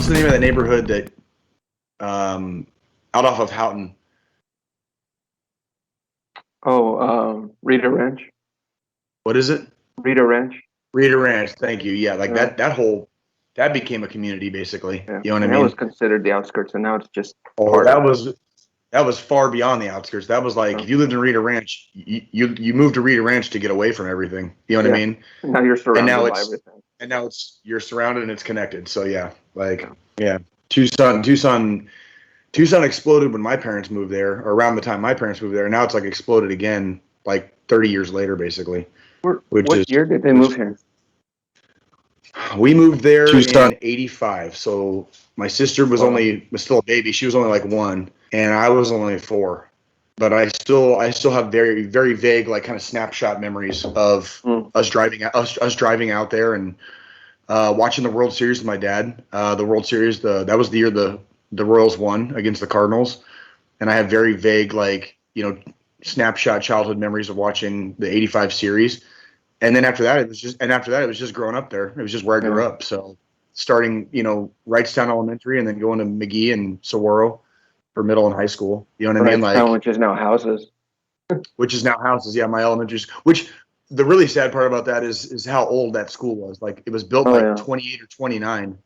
what's the name of that neighborhood that out off of Houghton? Oh, Rita Ranch. What is it? Rita Ranch. Rita Ranch. Thank you. Yeah, like Yeah. that became a community basically. Yeah. You know what I And mean? that was considered the outskirts, and now it's just Oh, part that of it. was far beyond the outskirts. That was like Yeah. if you lived in Rita Ranch, you moved to Rita Ranch to get away from everything. You know what I Yeah. mean? Now you're And surrounded by everything. now it's you're surrounded and it's connected. So yeah, like Yeah. yeah, Tucson exploded when my parents moved there, or around the time my parents moved there. Now it's like exploded again, like 30 years later, basically. What year did they move here? We moved there Tucson. in '85. So my sister was Wow. was still a baby. She was only like 1, and I was only 4. But I still have very very vague like kind of snapshot memories of us driving out there and watching the World Series with my dad. The World Series, that was the year the Royals won against the Cardinals, and I have very vague like snapshot childhood memories of watching the '85 series. And then after that, it was just growing up there. It was just where I grew up. So starting, Wrightstown Elementary and then going to McGee and Saguaro for middle and high school. You know what I mean? Like, which is now houses. which is now houses. Yeah, my elementary school. Which the really sad part about that is how old that school was. Like it was built 28 or 29.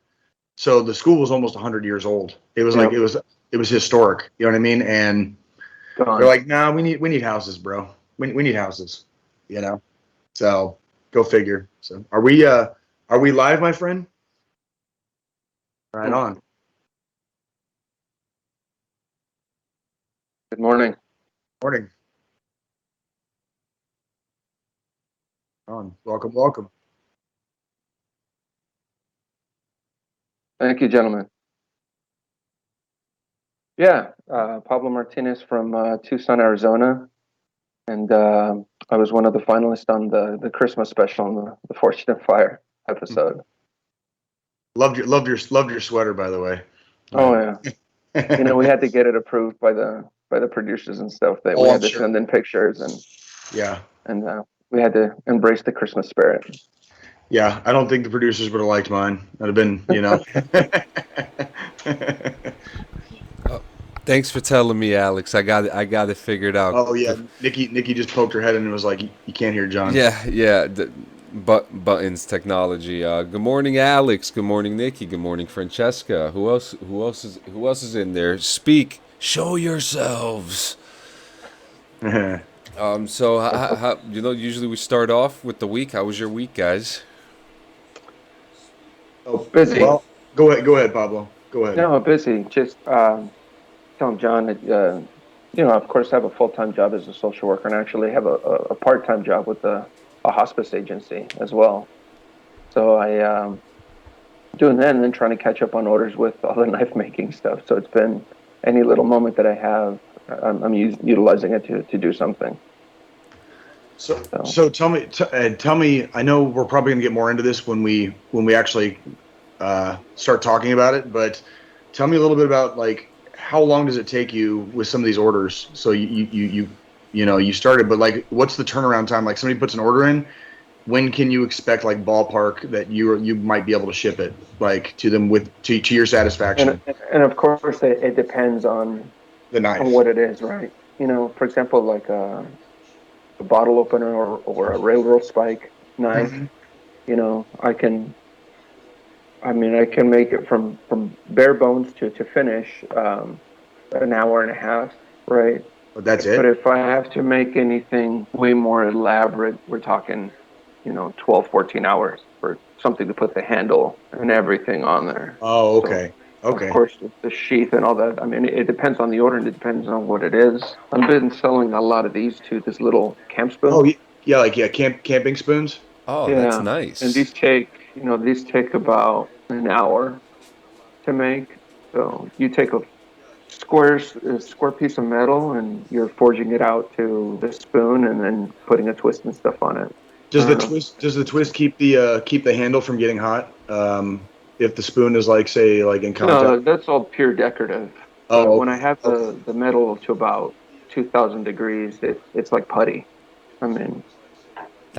So the school was almost 100 years old. It was like it was historic. You know what I mean? And they're like, nah, we need houses, bro. We need houses. So go figure. So are we live, my friend? Right on. Good morning. Morning. On. Welcome. Thank you, gentlemen. Yeah, Pablo Martinez from Tucson, Arizona, and I was one of the finalists on the Christmas special on the Fortunate Fire episode. Loved your sweater, by the way. Oh yeah. We had to get it approved by the producers and stuff. We had to send in pictures and we had to embrace the Christmas spirit. Yeah, I don't think the producers would have liked mine. That'd have been, Thanks for telling me, Alex. I got it figured out. Oh yeah, Nikki just poked her head in and was like, "You can't hear John." Yeah. Buttons technology. Good morning, Alex. Good morning, Nikki. Good morning, Francesca. Who else is in there? Speak. Show yourselves. So how usually we start off with the week. How was your week, guys? Oh, busy. Well, go ahead, Pablo. Go ahead. No, busy. Just telling John that of course, I have a full-time job as a social worker, and actually have a part-time job with a hospice agency as well. So I doing that and then trying to catch up on orders with all the knife making stuff. So it's been any little moment that I have, I'm utilizing it to do something. So tell me. I know we're probably gonna get more into this when we actually start talking about it, but tell me a little bit about like how long does it take you with some of these orders? So you started, but like what's the turnaround time? Like somebody puts an order in, when can you expect like ballpark that you might be able to ship it like to them to your satisfaction? And of course it depends on the knife, on what it is, right? For example, like a bottle opener or a railroad spike knife. I can make it from bare bones to finish an hour and a half, right? But that's it. But if I have to make anything way more elaborate, we're talking 12 14 hours for something to put the handle and everything on there. Oh, okay. Okay. Of course, the sheath and all that. I mean, it depends on the order and it depends on what it is. I've been selling a lot of these too. This little camp spoon. Oh yeah, camping spoons. Oh, yeah. That's nice. And these take about an hour to make. So you take a square piece of metal and you're forging it out to the spoon and then putting a twist and stuff on it. Does the twist keep the handle from getting hot? If the spoon is like say like in contact. No, that's all pure decorative. Oh, when I have the metal to about 2,000 degrees, it's like putty. I mean,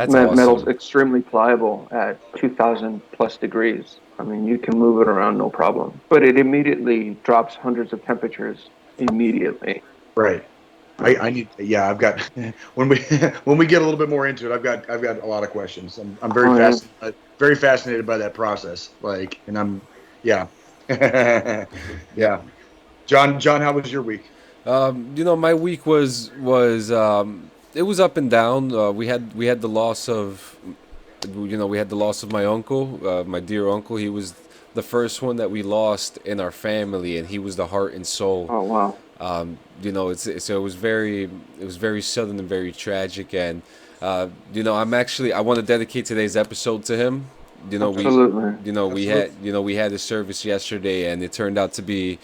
That's awesome. Metal's extremely pliable at 2,000 plus degrees. I mean, you can move it around no problem. But it immediately drops hundreds of temperatures immediately. Right. I need. Yeah, I've got. When we when we get a little bit more into it, I've got a lot of questions. I'm very very fascinated by that process. Like, and I'm, yeah, yeah. John, how was your week? My week was it was up and down. We had the loss of, we had the loss of my uncle, my dear uncle. He was the first one that we lost in our family, and he was the heart and soul. Oh wow. So it was very sudden and very tragic, and I want to dedicate today's episode to him. Absolutely. We had a service yesterday, and it turned out to be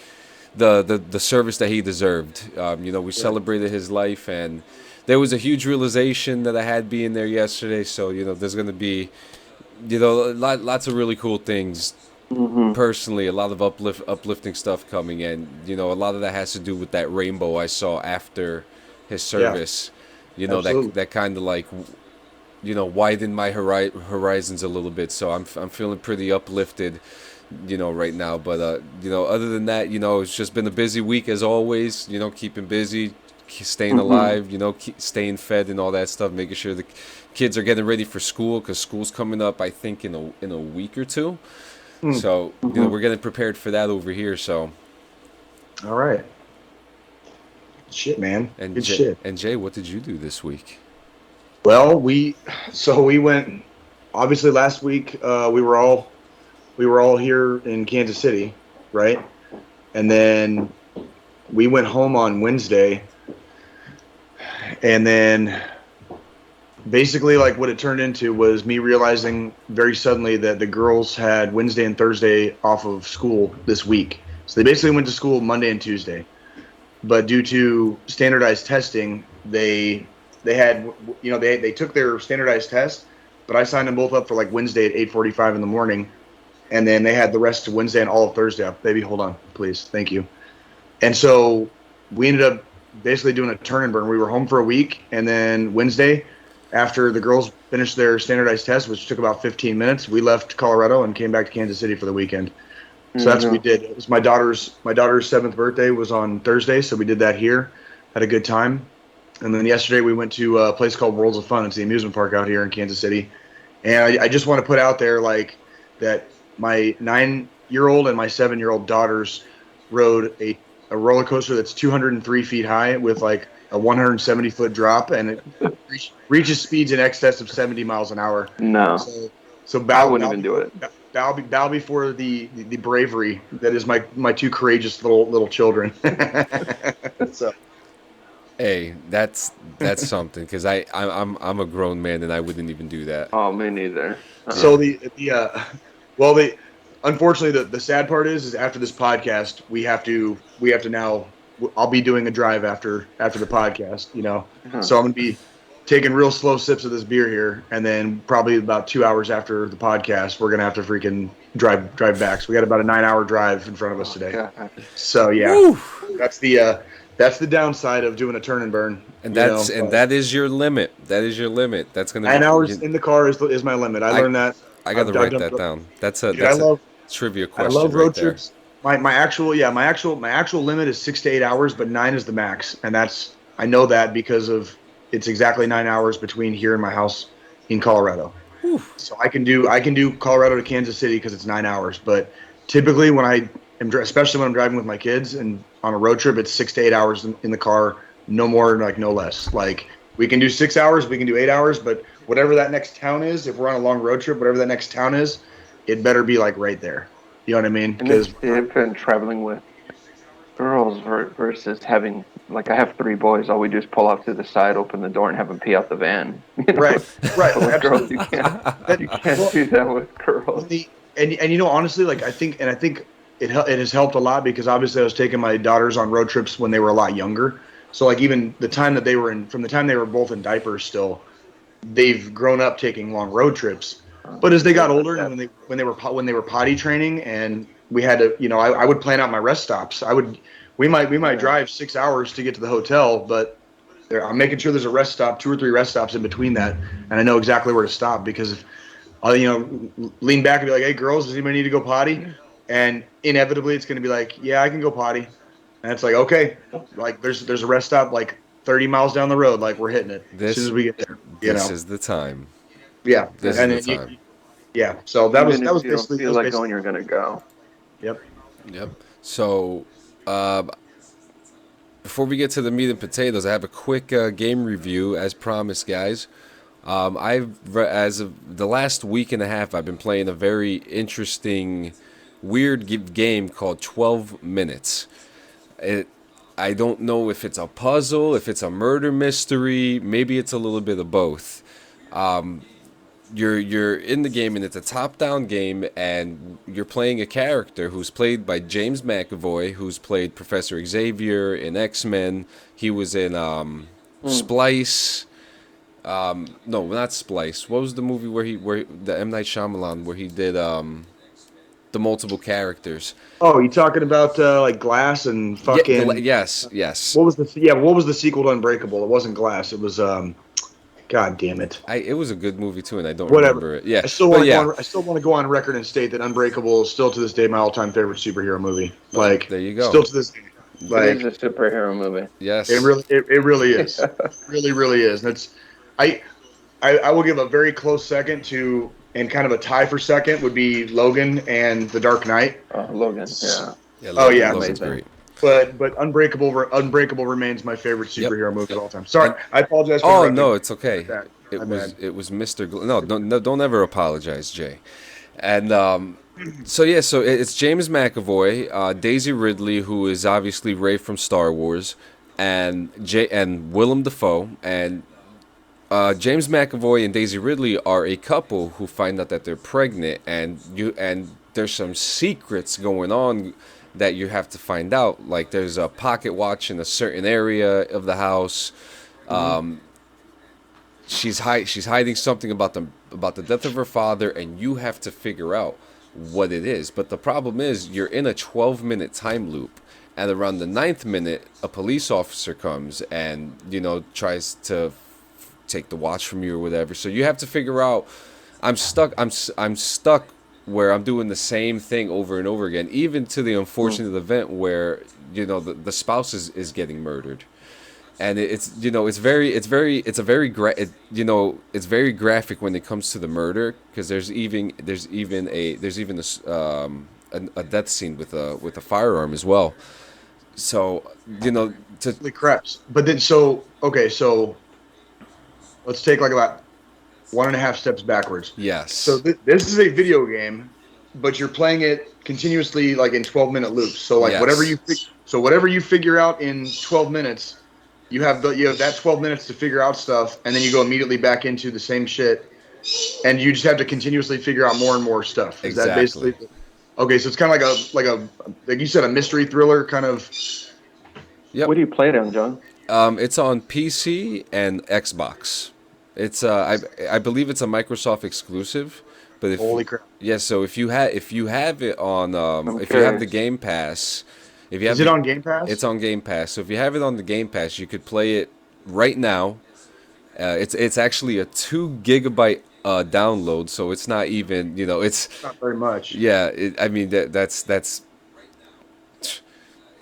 the service that he deserved. We celebrated his life, and there was a huge realization that I had being there yesterday. So there's going to be lots of really cool things. Mm-hmm. Personally, a lot of uplifting stuff coming, and a lot of that has to do with that rainbow I saw after his service. That kind of like widened my horizons a little bit. So I'm feeling pretty uplifted, right now. But other than that, it's just been a busy week as always. Keeping busy, staying alive, staying fed and all that stuff, making sure the kids are getting ready for school, because school's coming up, I think, in a week or two. So we're getting prepared for that over here. So, all right, shit, man, and good shit. And Jay, what did you do this week? Well, we went. Obviously, last week we were all here in Kansas City, right? And then we went home on Wednesday, and then basically, like, what it turned into was me realizing very suddenly that the girls had Wednesday and Thursday off of school this week. So they basically went to school Monday and Tuesday. But due to standardized testing, they had, they took their standardized test, but I signed them both up for like Wednesday at 8:45 in the morning. And then they had the rest of Wednesday and all of Thursday. Baby, hold on, please. Thank you. And so we ended up basically doing a turn and burn. We were home for a week, and then Wednesday, after the girls finished their standardized test, which took about 15 minutes, we left Colorado and came back to Kansas City for the weekend. So that's what we did. It was my daughter's 7th birthday was on Thursday, so we did that here. Had a good time. And then yesterday we went to a place called Worlds of Fun. It's the amusement park out here in Kansas City. And I just want to put out there, like, that my 9-year-old and my 7-year-old daughters rode a roller coaster that's 203 feet high with like a 170-foot drop, and it reaches speeds in excess of 70 miles an hour. No. So I wouldn't even do it. Bow before the bravery that is my two courageous little children. So. Hey, that's something, because I'm a grown man and I wouldn't even do that. Oh, me neither. So unfortunately the sad part is after this podcast we have to now, I'll be doing a drive after the podcast, So I'm gonna be taking real slow sips of this beer here, and then probably about 2 hours after the podcast we're gonna have to freaking drive back. So we got about a 9-hour drive in front of us today. God. So yeah. Woo! That's the downside of doing a turn and burn. And that is your limit. That is your limit. That's gonna 9 hours in the car is my limit. I learned that. I gotta write that down. That's a trivia question. I love road there. trips. My actual limit is 6 to 8 hours, but 9 is the max, and I know that because of it's exactly 9 hours between here and my house in Colorado. Whew. So I can do Colorado to Kansas City because it's 9 hours, but typically especially when I'm driving with my kids and on a road trip, it's 6 to 8 hours in the car, no more, like no less. Like, we can do 6 hours, we can do 8 hours, but whatever that next town is, if we're on a long road trip, whatever that next town is, it better be like right there. You know what I mean? Because if been traveling with girls versus having, like, I have 3 boys, all we do is pull off to the side, open the door, and have them pee out the van. Right. With girls, you can't do that with girls. And honestly, like, I think it has helped a lot, because obviously I was taking my daughters on road trips when they were a lot younger. So, like, even the time that they were from the time they were both in diapers still, they've grown up taking long road trips. But as they got older, and when they were potty training, and we had to, I would plan out my rest stops. We might drive 6 hours to get to the hotel, but I'm making sure there's a rest stop, 2 or 3 rest stops in between that, and I know exactly where to stop because if I'll lean back and be like, "Hey, girls, does anybody need to go potty?" And inevitably, it's going to be like, "Yeah, I can go potty," and it's like, okay, like there's a rest stop like 30 miles down the road, like we're hitting it as soon as we get there. This is the time. Yeah, This and is the then time. yeah. So that was If you don't basically feel like going, you're gonna go. Yep. So, before we get to the meat and potatoes, I have a quick game review, as promised, guys. As of the last week and a half, I've been playing a very interesting, weird game called 12 Minutes. I don't know if it's a puzzle, if it's a murder mystery, maybe it's a little bit of both. You're in the game and it's a top-down game, and you're playing a character who's played by James McAvoy, who's played Professor Xavier in X-Men. He was in Splice. No, not Splice. What was the movie where the M. Night Shyamalan where he did the multiple characters? Oh, you talking about like Glass and fucking? Yes. What was the sequel to Unbreakable? It wasn't Glass. It was God damn it. It was a good movie too, and I don't Whatever. remember it. Yeah, I still want to go on record and state that Unbreakable is still to this day my all-time favorite superhero movie. Like, there you go. Still to this day. Like, it is a superhero movie. Yes, it really is. really is. And it's I will give a very close second to, and kind of a tie for second would be Logan and The Dark Knight. Logan, yeah. Logan's great. But Unbreakable remains my favorite superhero movie of all time. Sorry, I apologize for Oh no, it's okay. that. It was Mr. No, don't ever apologize, Jay. And so it's James McAvoy, Daisy Ridley, who is obviously Rey from Star Wars, and Willem Dafoe, and James McAvoy and Daisy Ridley are a couple who find out that they're pregnant, and there's some secrets going on that you have to find out. Like there's a pocket watch in a certain area of the house. She's hiding something about the death of her father, and you have to figure out what it is. But the problem is you're in a 12-minute time loop, and around the 9th minute, a police officer comes and tries to take the watch from you or whatever. So you have to figure out. I'm stuck where I'm doing the same thing over and over again, even to the unfortunate event where the spouse is getting murdered, and it's very graphic when it comes to the murder, because there's even a death scene with a firearm as well. So Holy craps! But then so let's take like about 1.5 steps backwards. Yes. So this is a video game, but you're playing it continuously, like in 12-minute loops. So like whatever you figure out in 12 minutes, you have that 12 minutes to figure out stuff, and then you go immediately back into the same shit, and you just have to continuously figure out more and more stuff. Is exactly. that basically? Okay, so it's kind of like you said, a mystery thriller kind of. Yep. What do you play it on, John? It's on PC and Xbox. It's I believe it's a Microsoft exclusive, but Holy crap! Yeah, so if you have it on if you have the Game Pass, is it on Game Pass? It's on Game Pass. So if you have it on the Game Pass, you could play it right now. It's actually a 2 gigabyte download, so it's not even it's not very much. Yeah, that's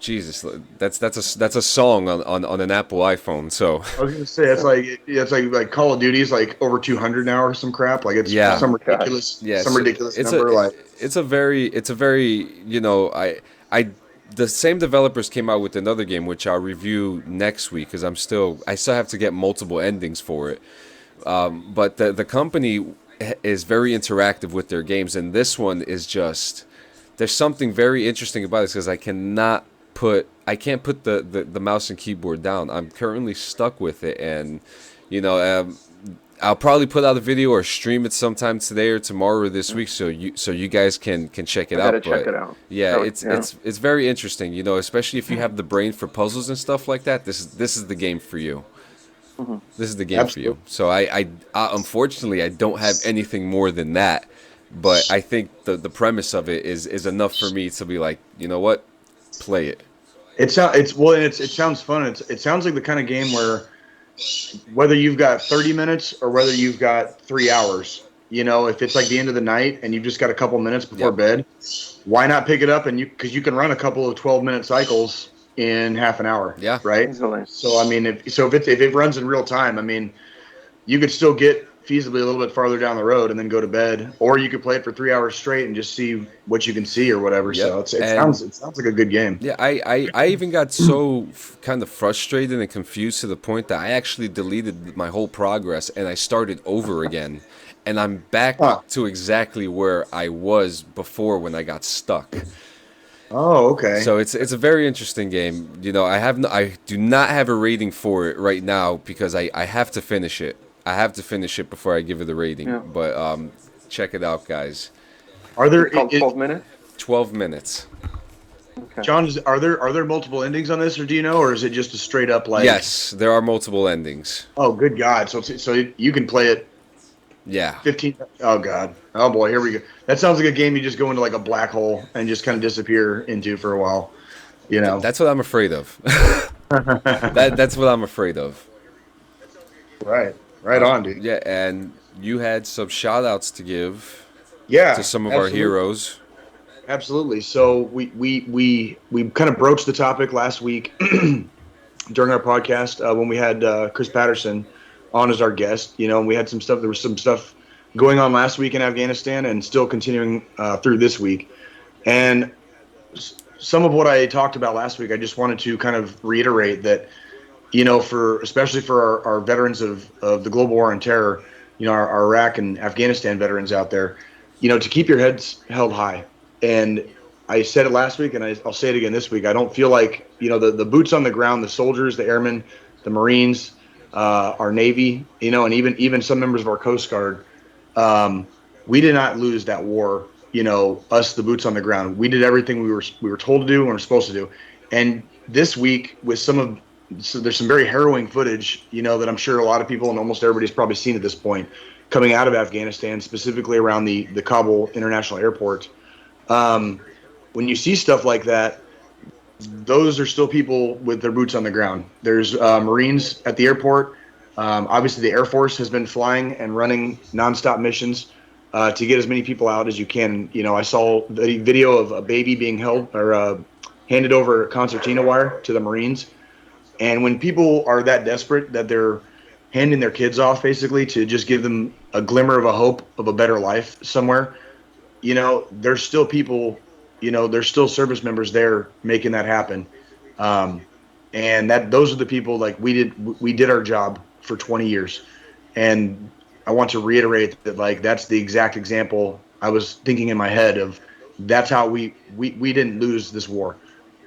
Jesus, that's a song on an Apple iPhone. So I was gonna say it's like Call of Duty's like over 200 now or some crap. Like it's some ridiculous number. It's a very the same developers came out with another game which I'll review next week, because I still have to get multiple endings for it. But the company is very interactive with their games, and this one is just, there's something very interesting about this, because I can't put the mouse and keyboard down. I'm currently stuck with it, and I'll probably put out a video or stream it sometime today or tomorrow or this week, so you guys can check it out. Check it out. Yeah, it's very interesting, especially if you have the brain for puzzles and stuff like that. This is the game for you. Mm-hmm. This is the game for you. So I unfortunately I don't have anything more than that, but I think the premise of it is enough for me to be like, you know what, play it. It sounds fun. It sounds like the kind of game where whether you've got 30 minutes or whether you've got 3 hours, if it's like the end of the night and you've just got a couple minutes before bed, why not pick it up because you can run a couple of 12-minute cycles in half an hour. Yeah. Right. Easily. So I mean, if it runs in real time, I mean, you could still get feasibly a little bit farther down the road and then go to bed, or you could play it for 3 hours straight and just see what you can see or whatever. Yep. So it sounds like a good game. Yeah, I even got so kind of frustrated and confused to the point that I actually deleted my whole progress and I started over again. And I'm back to exactly where I was before when I got stuck. Oh, okay. So it's a very interesting game. I do not have a rating for it right now because I have to finish it. I have to finish it before I give it a rating. Yeah. But check it out, guys. Are there 12 minutes? 12 minutes. Okay. John, are there multiple endings on this, or do you know, or is it just a straight up like? Yes, there are multiple endings. Oh, good God! So you can play it. Yeah. 15. Oh God. Oh boy. Here we go. That sounds like a game you just go into like a black hole and just kind of disappear into for a while. That's what I'm afraid of. That's what I'm afraid of. Right. Right on, dude. Yeah, and you had some shout outs to give. Yeah. To some of our heroes. Absolutely. So we kind of broached the topic last week during our podcast when we had Chris Patterson on as our guest, and we had some stuff. There was some stuff going on last week in Afghanistan and still continuing through this week. And some of what I talked about last week, I just wanted to kind of reiterate that, especially for our veterans of the global war on terror, our Iraq and Afghanistan veterans out there, to keep your heads held high. And I said it last week and I'll say it again this week. I don't feel like, the boots on the ground, the soldiers, the airmen, the Marines, our Navy, and even some members of our Coast Guard, we did not lose that war. Us, the boots on the ground, we did everything we were told to do and we were supposed to do. And this week, with there's some very harrowing footage, that I'm sure a lot of people and almost everybody's probably seen at this point, coming out of Afghanistan, specifically around the Kabul International Airport. When you see stuff like that, those are still people with their boots on the ground. There's Marines at the airport. Obviously, the Air Force has been flying and running nonstop missions to get as many people out as you can. I saw the video of a baby being held or handed over a concertina wire to the Marines. And when people are that desperate that they're handing their kids off basically to just give them a glimmer of a hope of a better life somewhere, there's still people, there's still service members there making that happen. And those are the people like we did our job for 20 years. And I want to reiterate that that's the exact example I was thinking in my head of. That's how we didn't lose this war.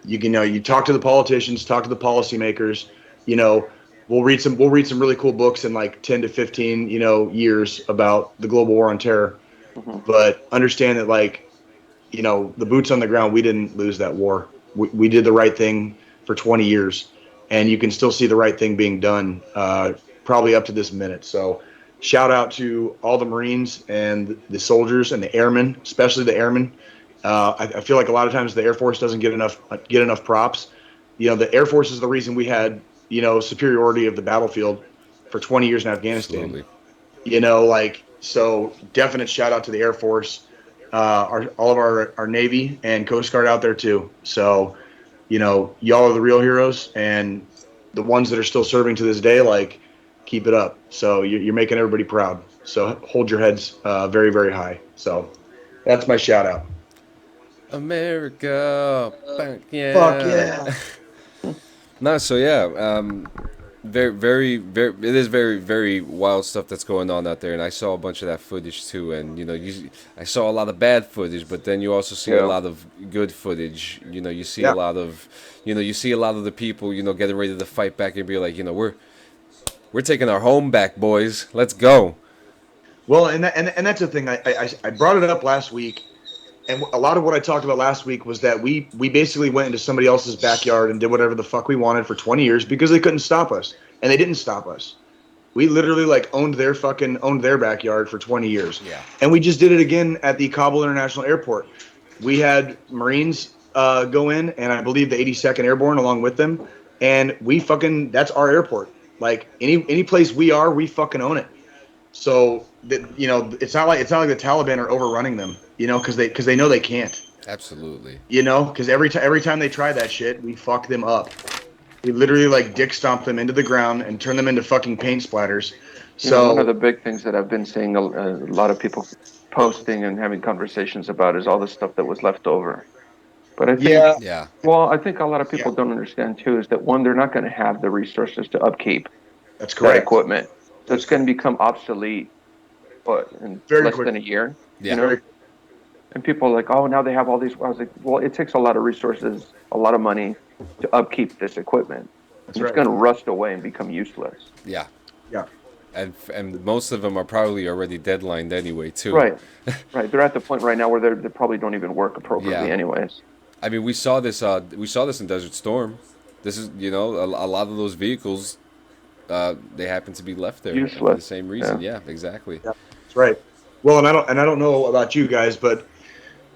You talk to the politicians, talk to the policymakers, we'll read some really cool books in like 10 to 15, years about the global war on terror. Mm-hmm. But understand that the boots on the ground, we didn't lose that war. We did the right thing for 20 years, and you can still see the right thing being done probably up to this minute. So shout out to all the Marines and the soldiers and the airmen, especially the airmen. I feel like a lot of times the Air Force doesn't get enough props. The Air Force is the reason we had, superiority of the battlefield for 20 years in Afghanistan. Absolutely. So definite shout out to the Air Force, all of our Navy and Coast Guard out there too. So, y'all are the real heroes, and the ones that are still serving to this day, keep it up. So you're making everybody proud. So hold your heads very, very high. So that's my shout out. America, yeah. Fuck yeah. No, so yeah, very, very, very. It is very, very wild stuff that's going on out there, and I saw a bunch of that footage too. And I saw a lot of bad footage, but then you also see a lot of good footage. You see a lot of, you see a lot of the people, getting ready to fight back and be like, we're taking our home back, boys. Let's go. Well, and that's the thing. I brought it up last week. And a lot of what I talked about last week was that we basically went into somebody else's backyard and did whatever the fuck we wanted for 20 years because they couldn't stop us. And they didn't stop us. We literally owned their backyard for 20 years. Yeah. And we just did it again at the Kabul International Airport. We had Marines go in, and I believe the 82nd Airborne along with them. And that's our airport. Like any place we are, we fucking own it. So that, it's not like the Taliban are overrunning them, because they know they can't. Absolutely. Because every time they try that shit, we fuck them up. We literally like dick stomp them into the ground and turn them into fucking paint splatters. So one of the big things that I've been seeing a lot of people posting and having conversations about is all the stuff that was left over. But I think, Yeah. well, I think a lot of people don't understand too is that one, they're not going to have the resources to upkeep that's correct. that equipment. So it's going to become obsolete, in very less quick. than a year. Yeah. And people are like, oh, now they have all these. I was like, well, it takes a lot of resources, a lot of money to upkeep this equipment. It's going to rust away and become useless. Yeah. Yeah. And most of them are probably already deadlined anyway, too. Right. They're at the point right now where they probably don't even work appropriately, anyways. I mean, we saw this in Desert Storm. This is, a lot of those vehicles, they happen to be left there useless for the same reason. Yeah, exactly. Yeah, that's right. Well, and I don't know about you guys, but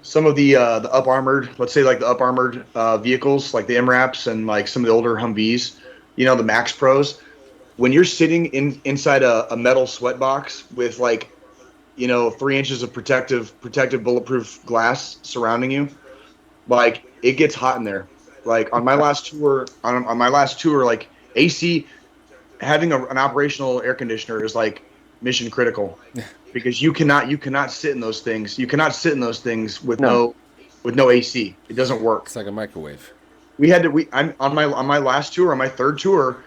some of the up armored, let's say like the up armored vehicles, like the MRAPs and like some of the older Humvees, the Max Pros, when you're sitting inside a metal sweat box with like 3 inches of protective bulletproof glass surrounding you, like it gets hot in there. Like on my last tour, like AC, having an operational air conditioner is like mission critical. Because you cannot sit in those things. You cannot sit in those things with no AC. It doesn't work. It's like a microwave. On my last tour, on my third tour,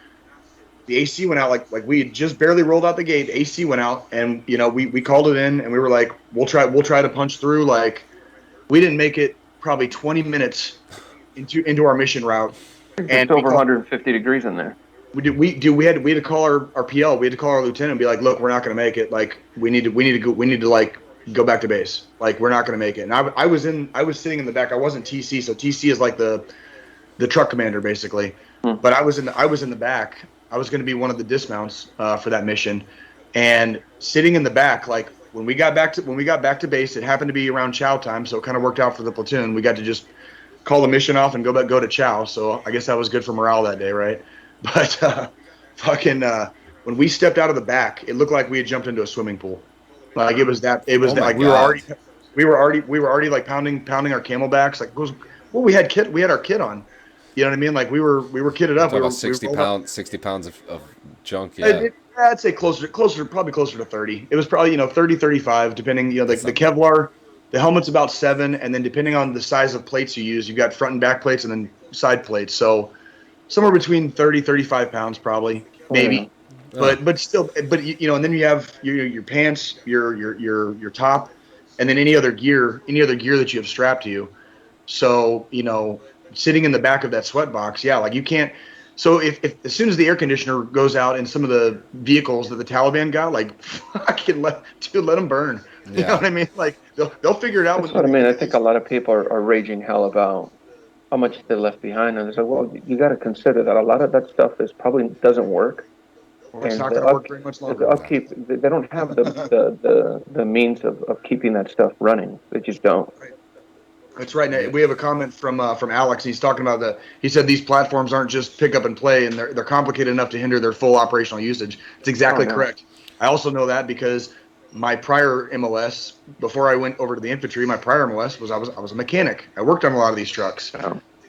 the AC went out like we had just barely rolled out the gate. AC went out, and we called it in, and we were like, we'll try to punch through. Like we didn't make it probably 20 minutes into our mission route, and it's over 150 degrees in there. We had to call our PL. We had to call our lieutenant and be like, look, we're not going to make it. Like we need to like go back to base. Like we're not going to make it. And I was sitting in the back. I wasn't TC. So TC is like the truck commander basically. But I was in the back. I was going to be one of the dismounts for that mission, and sitting in the back, like when we got back to base, it happened to be around chow time, so it kind of worked out for the platoon. We got to just call the mission off and go to chow. So I guess that was good for morale that day, right? But when we stepped out of the back, it looked like we had jumped into a swimming pool. Like it was that like we were already like pounding our camelbacks. Like we had our kit on. You know what I mean? Like we were kitted up. We were 60 pounds of junk. Yeah. I'd say probably closer to 30. It was probably 30, 35, depending. The Kevlar, the helmet's about 7, and then depending on the size of plates you use, you've got front and back plates and then side plates. So somewhere between 30, 35 pounds probably, maybe. Yeah. But still, and then you have your pants, your top, and then any other gear that you have strapped to you. So sitting in the back of that sweat box, yeah, like you can't. So if as soon as the air conditioner goes out in some of the vehicles that the Taliban got, like fucking let them burn. You know what I mean? Like they'll figure it out. That's what I mean. I think a lot of people are raging hell about how much they left behind, and it's like, well, you got to consider that a lot of that stuff probably doesn't work. Well, it's not going to work very much longer. The upkeep, they don't have the means of keeping that stuff running. They just don't. Right. That's right. We have a comment from Alex. He's talking about he said these platforms aren't just pick up and play, and they're complicated enough to hinder their full operational usage. It's exactly correct. I also know that because my prior MOS, before I went over to the infantry, my prior MOS was I was a mechanic. I worked on a lot of these trucks,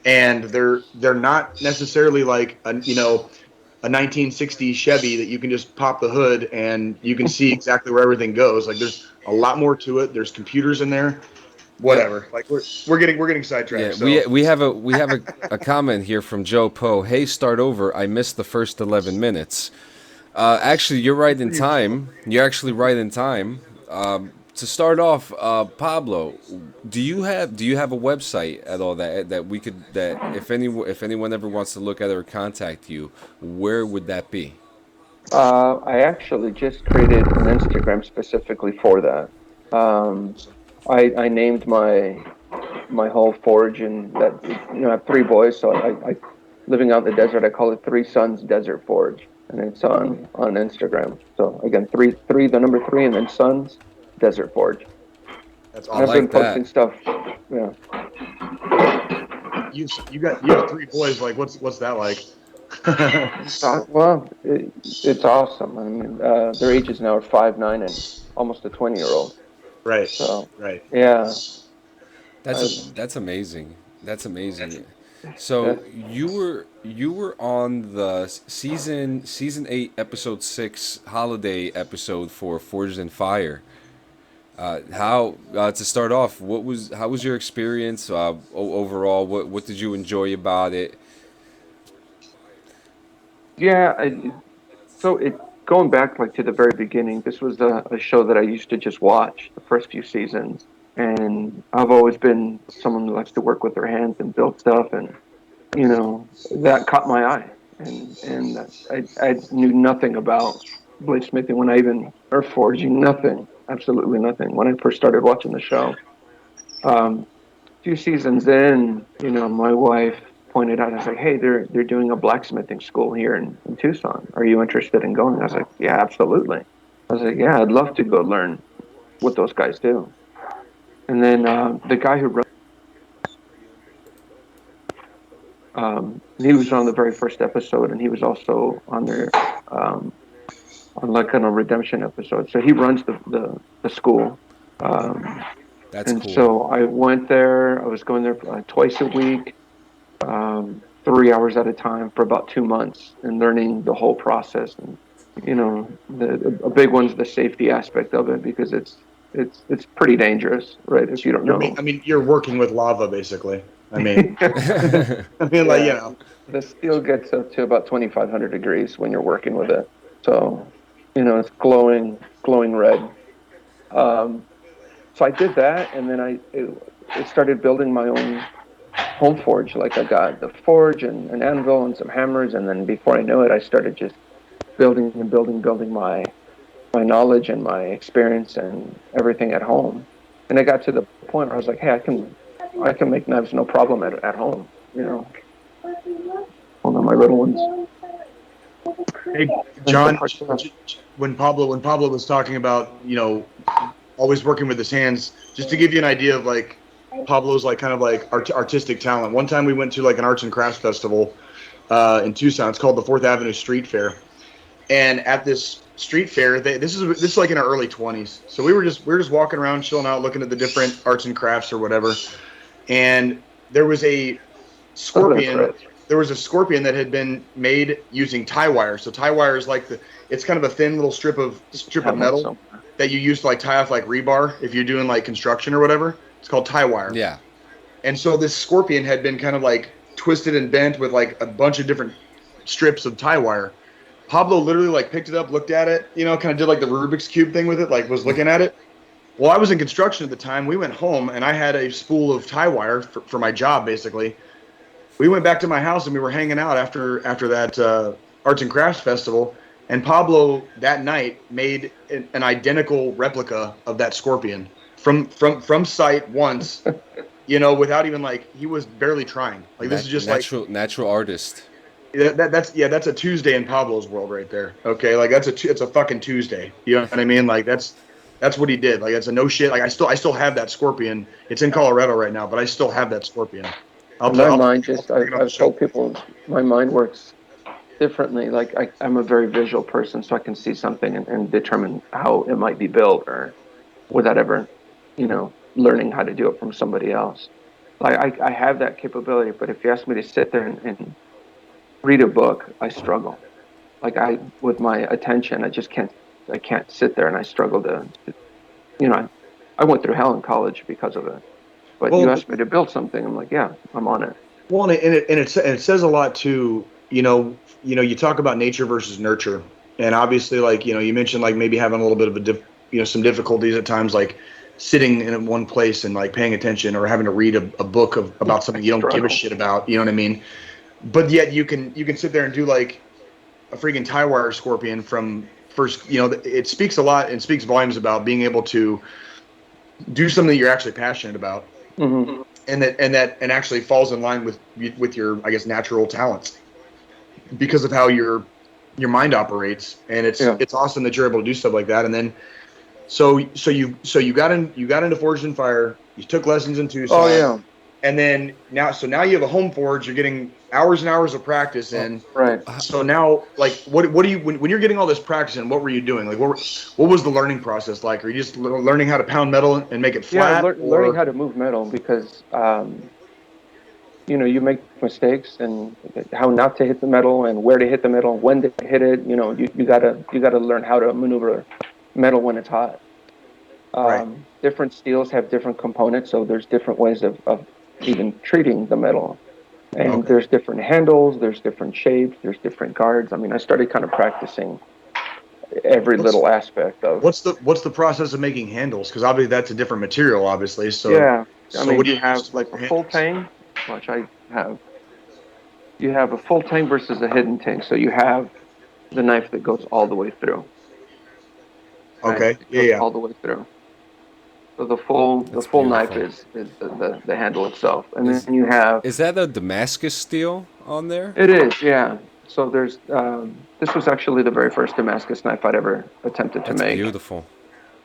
and they're not necessarily like a 1960 Chevy that you can just pop the hood and you can see exactly where everything goes. Like there's a lot more to it. There's computers in there. Whatever. Like we're getting sidetracked. Yeah, so. we have a comment here from Joe Poe. Hey, start over. I missed the first 11 minutes. Actually, you're right in time. You're actually right in time. To start off, Pablo, do you have a website at all that we could if anyone ever wants to look at it or contact you, where would that be? I actually just created an Instagram specifically for that. I named my whole forge, and that I have 3 boys, so I living out in the desert. I call it 3 Sons Desert Forge, and it's on Instagram. So again, the number 3, and then Sons Desert Forge. That's awesome. I've been posting stuff. Yeah. You have 3 boys. Like what's that like? Well, it's awesome. I mean, their ages now are 5, 9, and almost a 20-year-old. Right. So, Right. yeah. That's amazing. That's amazing. So That's, you were on the season 8 episode 6 holiday episode for Forged in Fire. How to start off? How was your experience overall? What did you enjoy about it? yeah. So going back like to the very beginning, this was a show that I used to just watch the first few seasons, and I've always been someone who likes to work with their hands and build stuff, and that caught my eye, and I knew nothing about bladesmithing when I even or forging, nothing, absolutely nothing when I first started watching the show. Few seasons in, my wife pointed out, I was like, hey, they're doing a blacksmithing school here in Tucson. Are you interested in going? I was like, yeah, absolutely. I was like, yeah, I'd love to go learn what those guys do. And then the guy who wrote, he was on the very first episode, and he was also on their on like on a redemption episode. So he runs the school. Um, That's and cool. so I went there. I was going there twice a week, 3 hours at a time for about 2 months, and learning the whole process. And a big one's the safety aspect of it, because it's pretty dangerous, right? If you don't know. I mean, you're working with lava, basically. I mean, I mean, like, Yeah, the steel gets up to about 2,500 degrees when you're working with it. So, it's glowing red. Um, so I did that, and then it started building my own home forge. Like I got the forge and an anvil and some hammers, and then before I knew it, I started just building and building my knowledge and my experience and everything at home. And I got to the point where I was like, hey, I can make knives no problem at home. Hold on, my little ones. hey, John, when Pablo was talking about, always working with his hands, just to give you an idea of like Pablo's like kind of like artistic talent. One time we went to like an arts and crafts festival in Tucson. It's called the Fourth Avenue Street Fair, and at this street fair, this is like in our early 20s. So we were just walking around, chilling out, looking at the different arts and crafts or whatever, and there was a scorpion. There was a scorpion that had been made using tie wire. So tie wire is like it's kind of a thin little strip of metal that you use to like tie off like rebar if you're doing like construction or whatever. It's called tie wire. Yeah. And so this scorpion had been kind of like twisted and bent with like a bunch of different strips of tie wire. Pablo literally like picked it up, looked at it, kind of did like the Rubik's Cube thing with it, like was looking at it. Well, I was in construction at the time. We went home and I had a spool of tie wire for my job, basically. We went back to my house and we were hanging out after that arts and crafts festival. And Pablo that night made an identical replica of that scorpion from sight once, without even like he was barely trying. Like this is just natural artist. That's a Tuesday in Pablo's world right there. Okay, like it's a fucking Tuesday. You know what I mean? Like that's what he did. Like that's a no shit. Like I still have that scorpion. It's in Colorado right now, but I still have that scorpion. I've told people my mind works differently. Like I'm a very visual person, so I can see something and determine how it might be built, or without ever, learning how to do it from somebody else. Like I have that capability, but if you ask me to sit there and read a book, I struggle. Like with my attention, I can't sit there, and I struggle to I went through hell in college because of it. But you asked me to build something, I'm like, yeah, I'm on it. Well, and it says a lot too. You talk about nature versus nurture, and obviously, like you mentioned, like maybe having a little bit of some difficulties at times, like sitting in one place and like paying attention, or having to read a book about something you don't give a shit about. You know what I mean? But yet you can sit there and do like a freaking tie wire scorpion from first. It speaks a lot and speaks volumes about being able to do something that you're actually passionate about. Mm-hmm. And actually falls in line with your, I guess, natural talents because of how your mind operates. And it's awesome that you're able to do stuff like that. And then so you got into Forged in Fire. You took lessons in Tucson. Oh yeah. And then now you have a home forge. You're getting hours and hours of practice in. Right. So now, like, what do you when you're getting all this practice in? What were you doing? Like, what was the learning process like? Are you just learning how to pound metal and make it flat? Learning how to move metal because you make mistakes and how not to hit the metal and where to hit the metal, when to hit it. You gotta learn how to maneuver metal when it's hot. Right. Different steels have different components, so there's different ways of even treating the metal. And Okay. there's different handles, there's different shapes, there's different guards. I mean, I started kind of practicing every little aspect of. What's the process of making handles? Because obviously that's a different material, obviously. So Yeah, I so mean, what do you you have use like for a full handles? tang, which I have. You have a full tang versus a hidden tang. So you have the knife that goes all the way through, right? Okay. It Yeah. goes Yeah. all the way through. So the full knife beautiful. is the handle itself, and Is then you have. is that a Damascus steel on there? It is, yeah. So there's this was actually the very first Damascus knife I'd ever attempted to That's make. beautiful.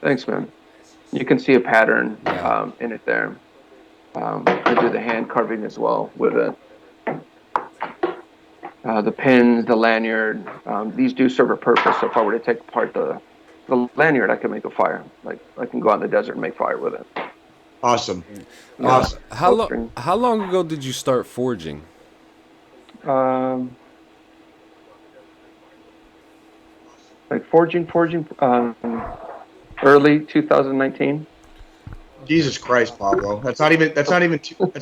Thanks, man. You can see a pattern Yeah. in it there. I do the hand carving as well with it. The pins, the lanyard, these do serve a purpose. So if I were to take apart the lanyard, I can make a fire. Like I can go out in the desert and make fire with it. Awesome. Yeah. Awesome. How long ago did you start forging? Um, like forging, early 2019. Jesus Christ, Pablo. That's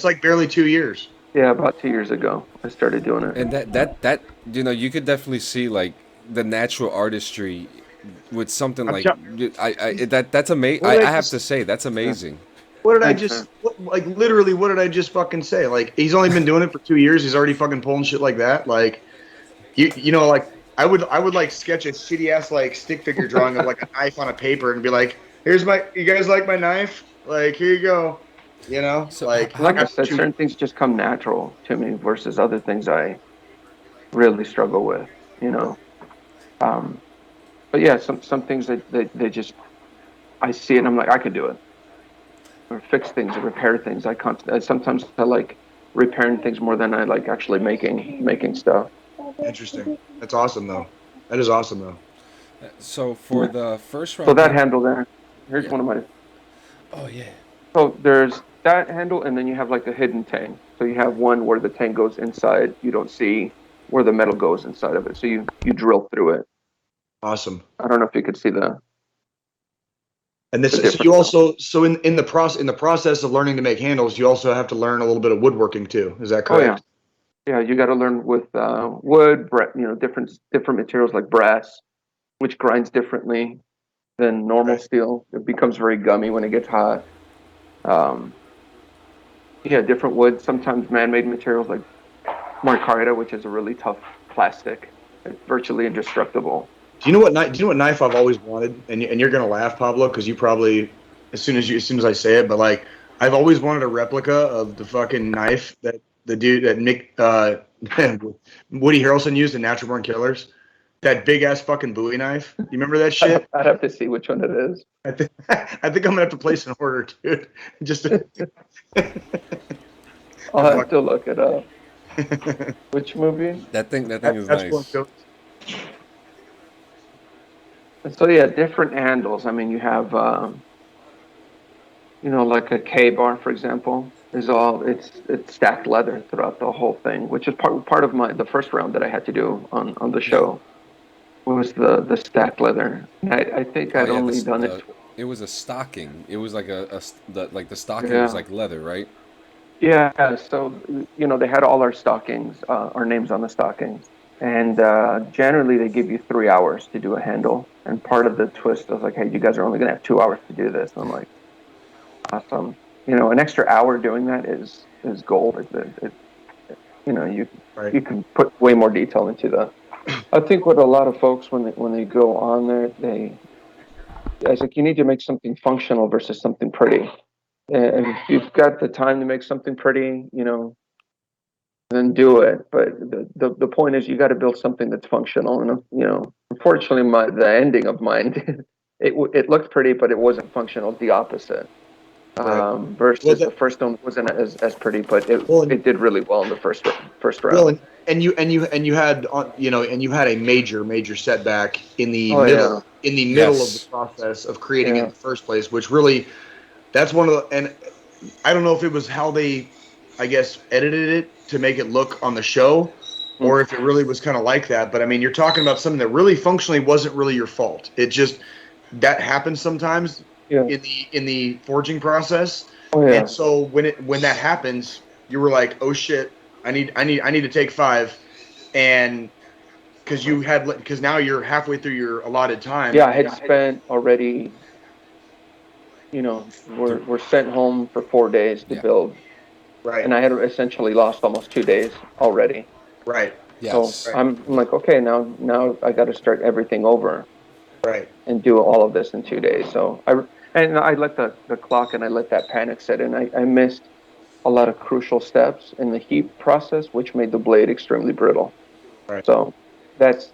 like barely 2 years. Yeah, about 2 years ago, I started doing it. And that you could definitely see like the natural artistry with something I'm like tell- that's amazing. what did I I have to just say that's Yeah. amazing. what did I Thanks, man. just like literally what did I just fucking say? Like he's only been doing it for 2 years. He's already fucking pulling shit like that. Like like I would like sketch a shitty ass like stick figure drawing of like a knife on a paper and be like, here's you guys like my knife? Like here you go. So Like Like I after said, two. certain things just come natural to me versus other things I really struggle with. You know. Um, but yeah, some things that they just I see it and I'm like I could do it. Or fix things or repair things. Sometimes I like repairing things more than I like actually making stuff. Interesting. That's awesome though. That is awesome though. so for the first So round that pick, handle there, here's yeah. one of my. Oh yeah. So there's that handle, and then you have like a hidden tang. So you have one where the tang goes inside. You don't see where the metal goes inside of it. So you drill through it. Awesome. I don't know if you could see And the this, so you difference. also, so in the process of learning to make handles, you also have to learn a little bit of woodworking too. Is that Oh yeah, correct? yeah. You got to learn with wood, different materials like brass, which grinds differently than normal Okay. steel. It becomes very gummy when it gets hot. Um, yeah, different woods. Sometimes man-made materials like micarta, which is a really tough plastic. It's virtually indestructible. Do you know what knife I've always wanted? And you're gonna laugh, Pablo, because you probably as soon as I say it, but like I've always wanted a replica of the fucking knife that the dude that Nick Woody Harrelson used in Natural Born Killers. That big ass fucking Bowie knife. You remember that shit? I'd have to see which one it is. I think I'm gonna have to place an order, dude. Just to, I'll to have to look it up. Which movie? That thing is That's Born nice. Killers. So yeah, different handles. I mean, you have like a K bar, for example, is all it's stacked leather throughout the whole thing, which is part of the first round that I had to do on the Yeah. show was the stacked leather. And I think Oh I'd yeah. only done it. It was a stocking. It was like the stocking was Yeah, like leather, right? yeah. So they had all our stockings, our names on the stockings, and generally they give you 3 hours to do a handle. And part of the twist was like, hey, you guys are only gonna have 2 hours to do this. And I'm like, awesome. An extra hour doing that is gold. You know, you Right. you can put way more detail into the. I think with a lot of folks when they go on there, I was like, you need to make something functional versus something pretty. And if you've got the time to make something pretty, then do it. But the point is, you got to build something that's functional. And unfortunately, the ending of mine, it looked pretty, but it wasn't functional. The opposite. versus the first one wasn't as pretty, but it did really well in the first round. Well, and you had and you had a major setback in the middle of the process of creating it in the first place, which really that's one of the, and I don't know if it was how they, I guess, edited it to make it look on the show, or if it really was kind of like that. But I mean, you're talking about something that really functionally wasn't really your fault. It just that happens sometimes in the forging process. And so when that happens, you were like, oh shit, I need to take 5, and because now you're halfway through your allotted time. Yeah, I had spent already. We're sent home for 4 days to build. Right. And I had essentially lost almost 2 days already. Right. Yes. So I'm like, okay, now I got to start everything over. Right. And do all of this in 2 days. So I let the clock and I let that panic set in. I missed a lot of crucial steps in the heat process, which made the blade extremely brittle. Right. So that's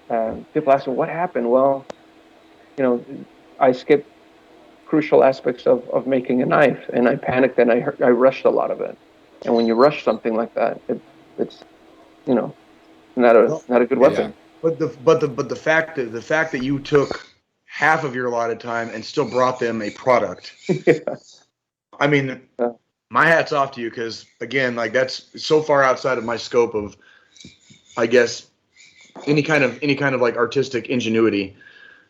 people ask me what happened. Well, I skipped crucial aspects of making a knife, and I panicked and I rushed a lot of it. And when you rush something like that, it's not a good weapon. But the fact that you took half of your allotted time and still brought them a product. I mean, my hat's off to you, because again, like, that's so far outside of my scope of, I guess, any kind of like artistic ingenuity.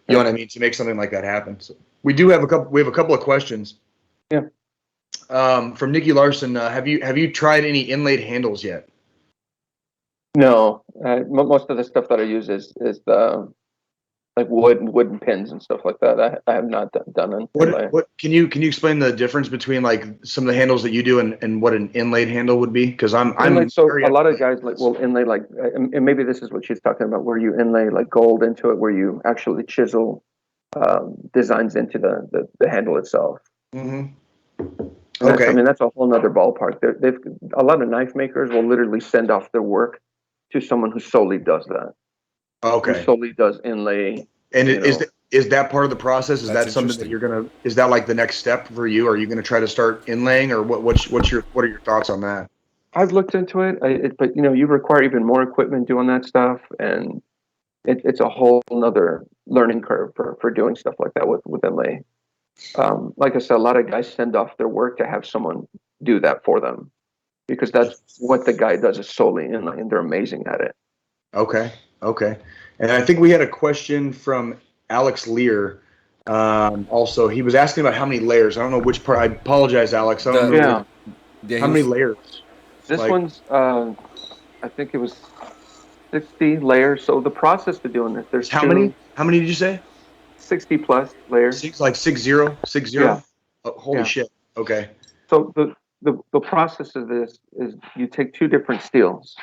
You know what I mean, to make something like that happen. So we have a couple of questions. Yeah. From Nikki Larson, have you tried any inlaid handles yet? No, most of the stuff that I use is the like wooden pins and stuff like that. I have not done an inlay. What can you explain the difference between like some of the handles that you do and what an inlaid handle would be? Because I'm so a lot of guys will inlay and maybe this is what she's talking about, where you inlay like gold into it, where you actually chisel designs into the handle itself. Mm-hmm. Okay. I mean, that's a whole nother ballpark. They've a lot of knife makers will literally send off their work to someone who solely does that. Okay. Who solely does inlay. And is that part of the process? Is that something that is that like the next step for you? Are you gonna try to start inlaying, or what are your thoughts on that? I've looked into it, but you require even more equipment doing that stuff, and it's a whole nother learning curve for doing stuff like that with inlay. Like I said, a lot of guys send off their work to have someone do that for them, because that's what the guy does, is solely inlay, and they're amazing at it. Okay. And I think we had a question from Alex Lear. Also, he was asking about how many layers. I don't know which part. I apologize, Alex. I don't know. How many layers? This one's, I think it was 60 layers. So the process to doing this, there's many? How many did you say? 60 plus layers. 60? Yeah. Oh, holy shit. Okay. So the process of this is you take 2 different steels.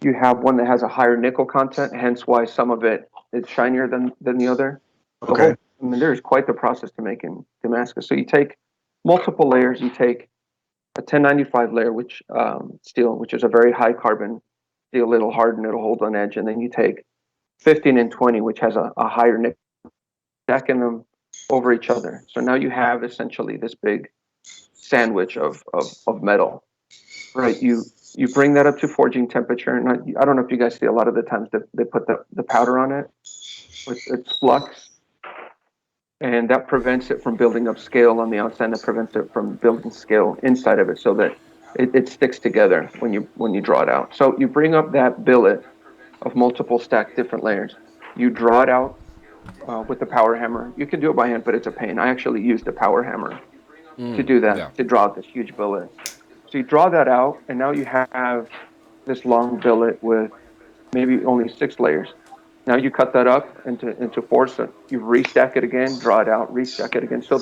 You have one that has a higher nickel content, hence why some of it is shinier than the other. Okay. I mean, there's quite the process to making Damascus. So you take multiple layers. You take a 1095 layer, which steel, which is a very high carbon steel. It'll harden, it'll hold on edge, and then you take 15 and 20, which has a higher nickel, stacking them over each other. So now you have essentially this big sandwich of metal, right? You bring that up to forging temperature, and I don't know if you guys see a lot of the times that they put the powder on it with its flux, and that prevents it from building up scale on the outside. That prevents it from building scale inside of it, so that it sticks together when you draw it out. So you bring up that billet of multiple stacked different layers. You draw it out with the power hammer. You can do it by hand, but it's a pain. I actually used a power hammer to do that, to draw out this huge billet. So you draw that out, and now you have this long billet with maybe only 6 layers. Now you cut that up into 4, so you restack it again, draw it out, restack it again. So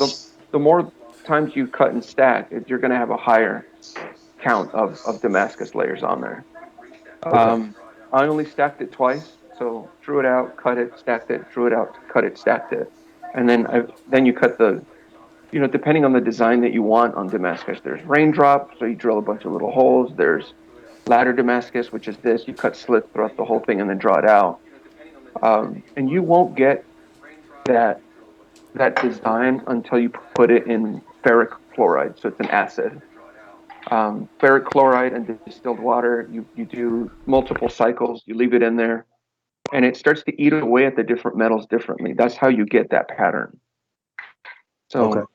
the more times you cut and stack, you're going to have a higher count of Damascus layers on there. I only stacked it twice, so drew it out, cut it, stacked it, drew it out, cut it, stacked it, and then you cut the. Depending on the design that you want on Damascus, there's raindrop, so you drill a bunch of little holes. There's ladder Damascus, which is this. You cut slits throughout the whole thing and then draw it out. And you won't get that that design until you put it in ferric chloride. So it's an acid. Ferric chloride and distilled water. You do multiple cycles. You leave it in there, and it starts to eat away at the different metals differently. That's how you get that pattern. So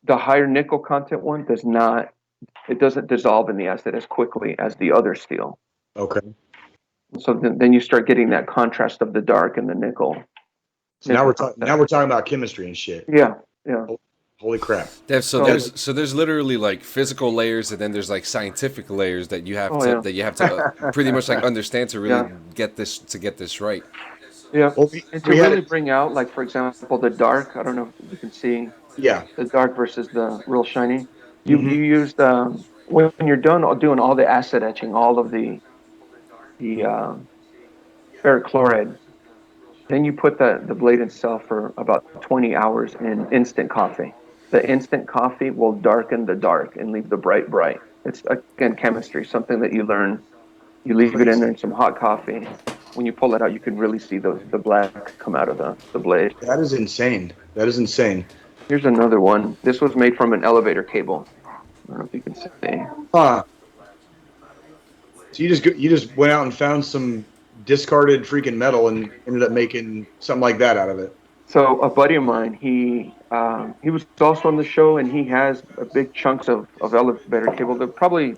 the higher nickel content one doesn't dissolve in the acid as quickly as the other steel. Okay. So then you start getting that contrast of the dark and the nickel. So now we're talking about chemistry and shit. Yeah. Holy crap. There's literally like physical layers, and then there's like scientific layers that you have to pretty much like understand to really get this right. Yeah. Well, and to really bring out, like, for example, the dark. I don't know if you can see. Yeah. The dark versus the real shiny. You use when you're done doing all the acid etching, all of the ferric chloride, then you put the blade itself for about 20 hours in instant coffee. The instant coffee will darken the dark and leave the bright bright. It's, again, chemistry, something that you learn. You leave it in there in some hot coffee. When you pull it out, you can really see the black come out of the blade. That is insane. Here's another one. This was made from an elevator cable. I don't know if you can see. So you just went out and found some discarded freaking metal and ended up making something like that out of it. So a buddy of mine, he was also on the show, and he has a big chunks of elevator cable. They're probably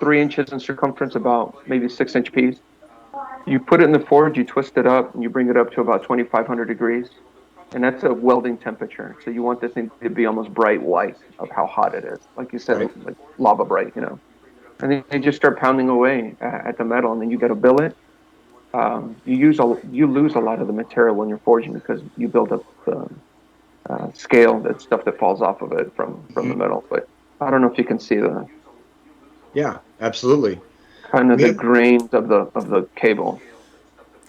3 inches in circumference, about maybe 6-inch piece. You put it in the forge, you twist it up, and you bring it up to about 2,500 degrees. And that's a welding temperature. So you want this thing to be almost bright white of how hot it is. Like you said, right. Like lava bright, And then you just start pounding away at the metal, and then you get a billet. You lose a lot of the material when you're forging because you build up the scale, that stuff that falls off of it from the metal. But I don't know if you can see the. Yeah, absolutely. Kind of the grains of the cable.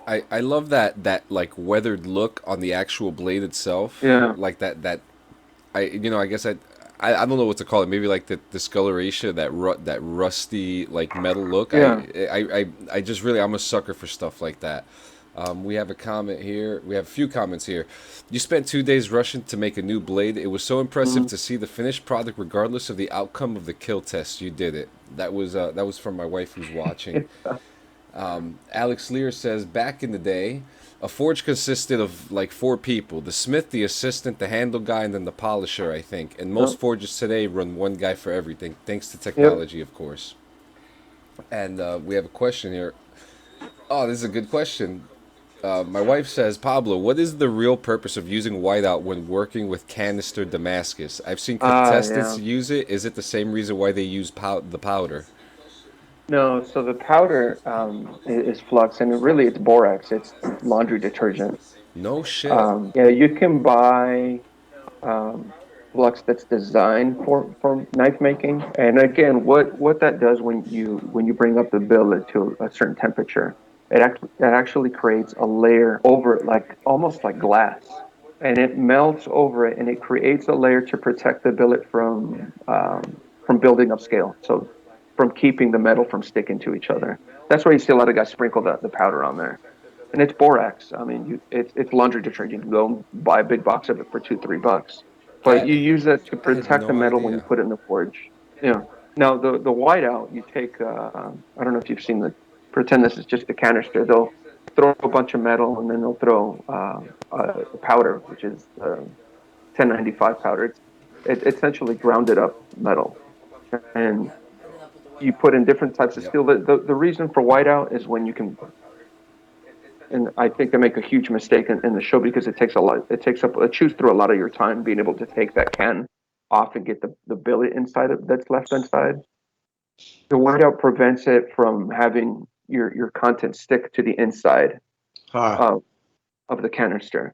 I love that like weathered look on the actual blade itself. Yeah. Like that I guess I don't know what to call it. Maybe like the discoloration, that rusty like metal look. Yeah. I just really, I'm a sucker for stuff like that. We have a comment here. We have a few comments here. You spent 2 days rushing to make a new blade. It was so impressive to see the finished product, regardless of the outcome of the kill test. You did it. That was from my wife who's watching. Alex Lear says, back in the day, a forge consisted of like 4 people: the smith, the assistant, the handle guy, and then the polisher, I think. And most forges today run one guy for everything, thanks to technology, of course. And we have a question here. Oh, this is a good question. My wife says, Pablo, what is the real purpose of using whiteout when working with Canister Damascus? I've seen contestants use it. Is it the same reason why they use the powder? No, so the powder is flux, and it's borax. It's laundry detergent. No shit. Yeah, you can buy flux that's designed for knife making. And again, what that does when you bring up the billet to a certain temperature, it actually creates a layer over it, like almost like glass, and it melts over it, and it creates a layer to protect the billet from building up scale. So from keeping the metal from sticking to each other. That's why you see a lot of guys sprinkle the powder on there. And it's borax. I mean, it's laundry detergent. You can go buy a big box of it for $2-3. But you use that to protect the metal when you put it in the forge. Yeah. Now the whiteout, you take. I don't know if you've seen pretend this is just a canister. They'll throw a bunch of metal, and then they'll throw powder, which is 1095 powder. It's essentially grounded up metal, and you put in different types of steel. The reason for whiteout is when you can, and I think they make a huge mistake in the show because it chews through a lot of your time being able to take that can off and get the billet inside that's left inside. The whiteout prevents it from having your content stick to the inside of the canister.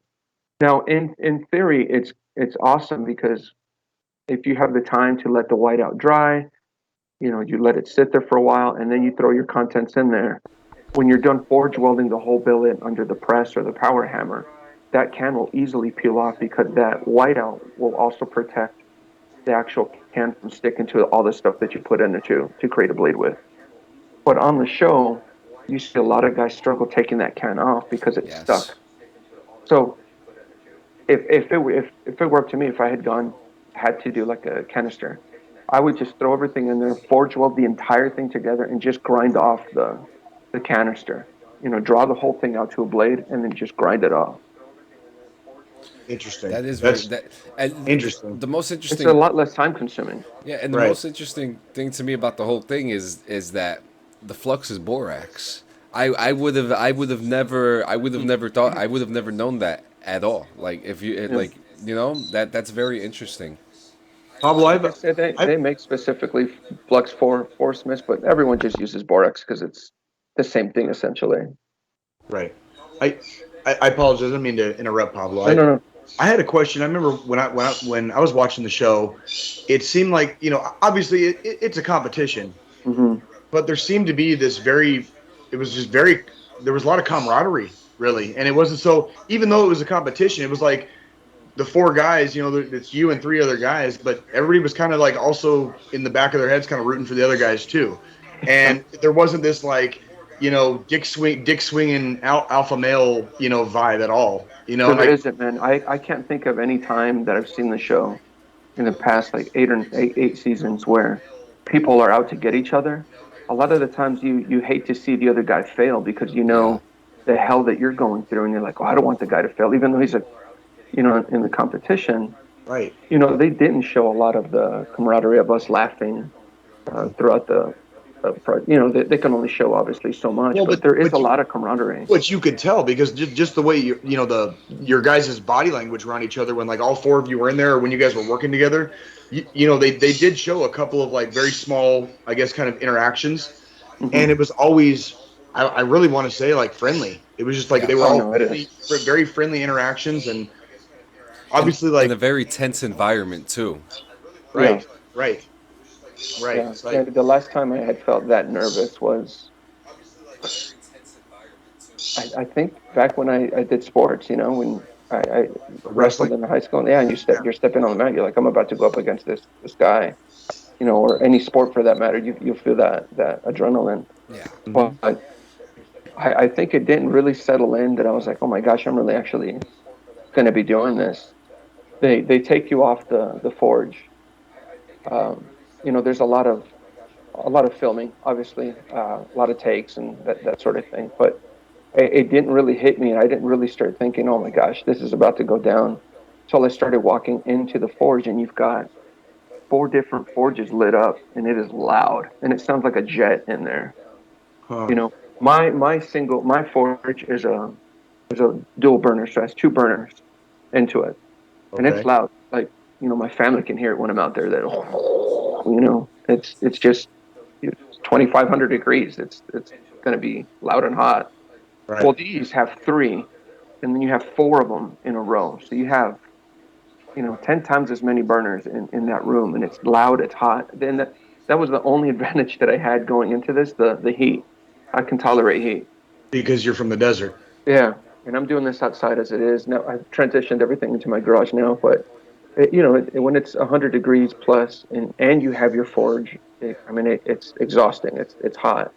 Now, in theory, it's awesome because if you have the time to let the whiteout dry, you let it sit there for a while, and then you throw your contents in there. When you're done forge welding the whole billet under the press or the power hammer, that can will easily peel off because that whiteout will also protect the actual can from sticking to all the stuff that you put in it to create a blade with. But on the show, you see a lot of guys struggle taking that can off because it's stuck. So if it were up to me, if I had to do like a canister, I would just throw everything in there, forge weld the entire thing together, and just grind off the canister. Draw the whole thing out to a blade, and then just grind it off. Interesting. That is very That's that and interesting. the most It's a interesting. lot less time consuming. Yeah, and the Right. most interesting thing to me about the whole thing is that the flux is borax. I would have never thought I would have never known that at all. Like if you Yeah. like that's very interesting. Pablo, Like I said, I've they make specifically flux for Smiths, but everyone just uses borax because it's the same thing essentially. right. I, I apologize. I didn't mean to interrupt, Pablo. No, no, no. I had a question. I remember when I was watching the show, it seemed like obviously it's a competition, Hmm. but there seemed to be this very, it was just very, there was a lot of camaraderie really, and it wasn't so. Even though it was a competition, it was like the four guys, it's you and three other guys, but everybody was kind of like also in the back of their heads, kind of rooting for the other guys too, and there wasn't this like dick swinging alpha male vibe at all, and There like isn't, man. I can't think of any time that I've seen the show in the past like eight seasons where people are out to get each other. A lot of the times you hate to see the other guy fail because Yeah. the hell that you're going through, and you're like, oh, I don't want the guy to fail, even though he's in the competition. right. They didn't show a lot of the camaraderie of us laughing throughout they can only show obviously so much, Well, but there is but a lot of camaraderie. which you could tell because just the way your guys' body language around each other when like all four of you were in there or when you guys were working together, they did show a couple of like very small, I guess, kind of interactions, and Hmm. it was always I really want to say like friendly. It was just like Yeah. they were Oh all no, it is. very friendly interactions, and And obviously in a like very tense environment too. right, Yes. right, right. Yeah. It's like And the last time I had felt that nervous was I think back when I did sports, when I wrestling. wrestled in high school. Yeah, and Yeah. you're stepping on the mat. You're like, I'm about to go up against this guy, or any sport for that matter. You feel that adrenaline. Yeah. Mm-hmm. But I think it didn't really settle in that I was like, oh my gosh, I'm really actually going to be doing this. They take you off the forge. There's a lot of filming, obviously, a lot of takes and that sort of thing. But it didn't really hit me, and I didn't really start thinking, oh my gosh, this is about to go down. Until I started walking into the forge, and you've got four different forges lit up, and it is loud, and it sounds like a jet in there. Huh. You know, my forge is a dual burner, so it has two burners into it, and it's Okay. loud. Like my family can hear it when I'm out there. That it's just 2,500 degrees. It's going to be loud and hot. Right. Well, these have three, and then you have four of them in a row. So you have 10 times as many burners in that room, and it's loud, it's hot. Then that was the only advantage that I had going into this, the heat. I can tolerate heat. Because you're from the desert. Yeah, and I'm doing this outside as it is now. I've transitioned everything into my garage now, but when it's 100 degrees plus, and you have your forge, it's exhausting. It's hot.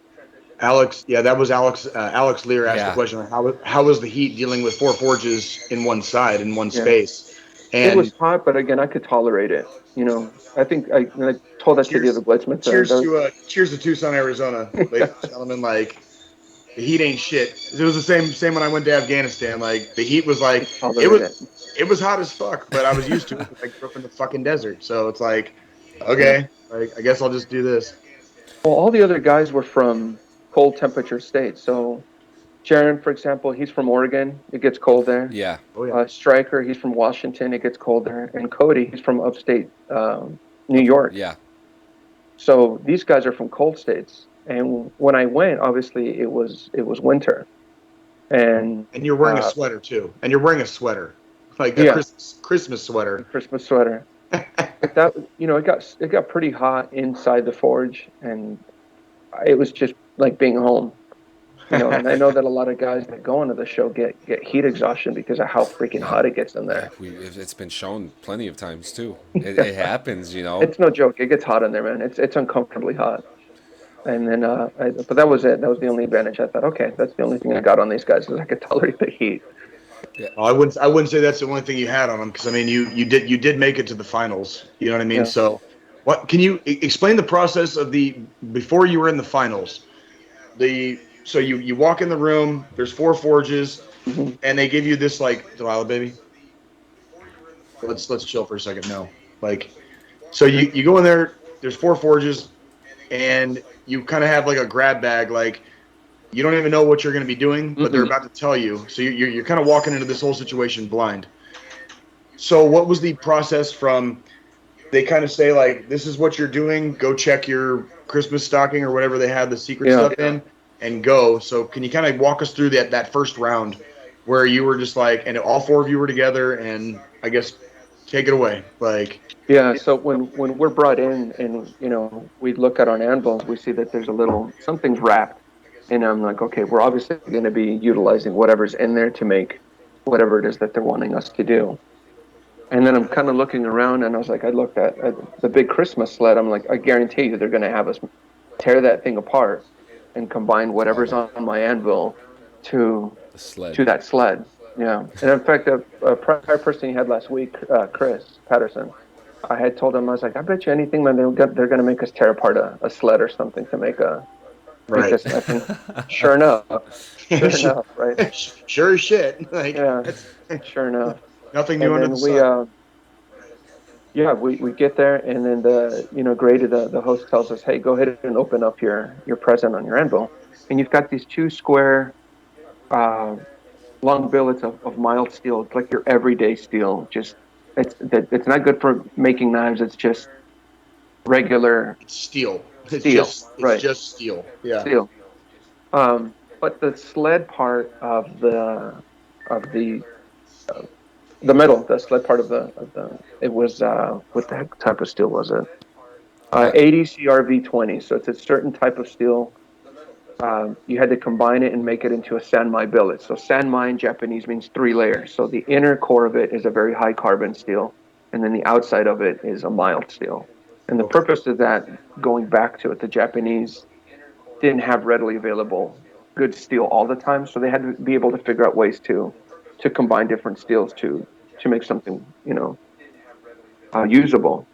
Alex, yeah, that was Alex. Alex Lear asked the Yeah. question: how was the heat dealing with four forges in one side in one Yeah, space? it And was hot, but again, I could tolerate it. I think I told that to the other cheers, blacksmiths. cheers to Tucson, Arizona, ladies and gentlemen. Like the heat ain't shit. It was the same when I went to Afghanistan. Like the heat was I like it tolerate was it. it was hot as fuck, but I was used to it. I grew up in the fucking desert, so it's like Yeah. okay, like I guess I'll just do this. Well, all the other guys were from cold temperature states. So Jaron, for example, he's from Oregon. It gets cold there. Yeah. Oh yeah, Stryker, he's from Washington. It gets cold there. And Cody, he's from upstate New York. Yeah. So these guys are from cold states. And when I went, obviously it was winter. And and you're wearing a sweater too, and you're wearing a sweater, like a yeah, Christmas a sweater. Christmas sweater. But that it got pretty hot inside the forge, and it was just like being home. And I know that a lot of guys that go into the show get heat exhaustion because of how freaking Yeah. hot it gets in Yeah. there. It's been shown plenty of times too. It happens, you know. It's no joke. It gets hot in there, man. It's uncomfortably hot. And then, but that was it. That was the only advantage. I thought, okay, that's the only thing I got on these guys is I could tolerate the heat. Yeah. Well, I wouldn't say that's the only thing you had on them, because I mean you did make it to the finals. You know what I mean? Yeah. So, what can you explain the process of the before you were in the finals? So you walk in the room. There's 4 forges, Mm-hmm. and they give you this like Delilah, baby. Let's chill for a second. No, like so you go in there. There's 4 forges, and you kind of have like a grab bag, like you don't even know what you're going to be doing, but they're Mm-mm. about to tell you. So you're kind of walking into this whole situation blind. So what was the process from they kind of say like this is what you're doing, go check your Christmas stocking or whatever they had the secret Yeah. stuff in and go. So can you kind of walk us through that first round where you were just like and all 4 of you were together and I guess take it away. Like Yeah. So when we're brought in and we look at our anvils, we see that there's a little something's wrapped, and I'm like, okay, we're obviously going to be utilizing whatever's in there to make whatever it is that they're wanting us to do. And then I'm kind of looking around, and I was like, I looked at the big Christmas sled. I'm like, I guarantee you, they're going to have us tear that thing apart and combine whatever's on my anvil to The sled. that sled. Yeah. And in fact, a prior person you had last week, Chris Patterson, I had told him, I was like, I bet you anything, man, they're going to make us tear apart a sled or something to make right. this. And I think, sure enough, right? Sure as shit. Like Yeah, that's sure enough. nothing new And under the then we, sun. yeah, we get there, and then Grady, the host, tells us, hey, go ahead and open up your present on your anvil, and you've got these 2 square, uh, long billets of mild steel. It's like your everyday steel. Just it's not good for making knives. It's just regular It's steel. steel, It's right? just steel. Yeah. Steel. But the sled part of the metal, the sled part of the it was what the heck type of steel was it? I 80 CRV20. So it's a certain type of steel. You had to combine it and make it into a sanmai billet. So sanmai in Japanese means 3 layers. So the inner core of it is a very high carbon steel, and then the outside of it is a mild steel. And the Okay. purpose of that, going back to it, the Japanese didn't have readily available good steel all the time, so they had to be able to figure out ways to combine different steels to make something usable.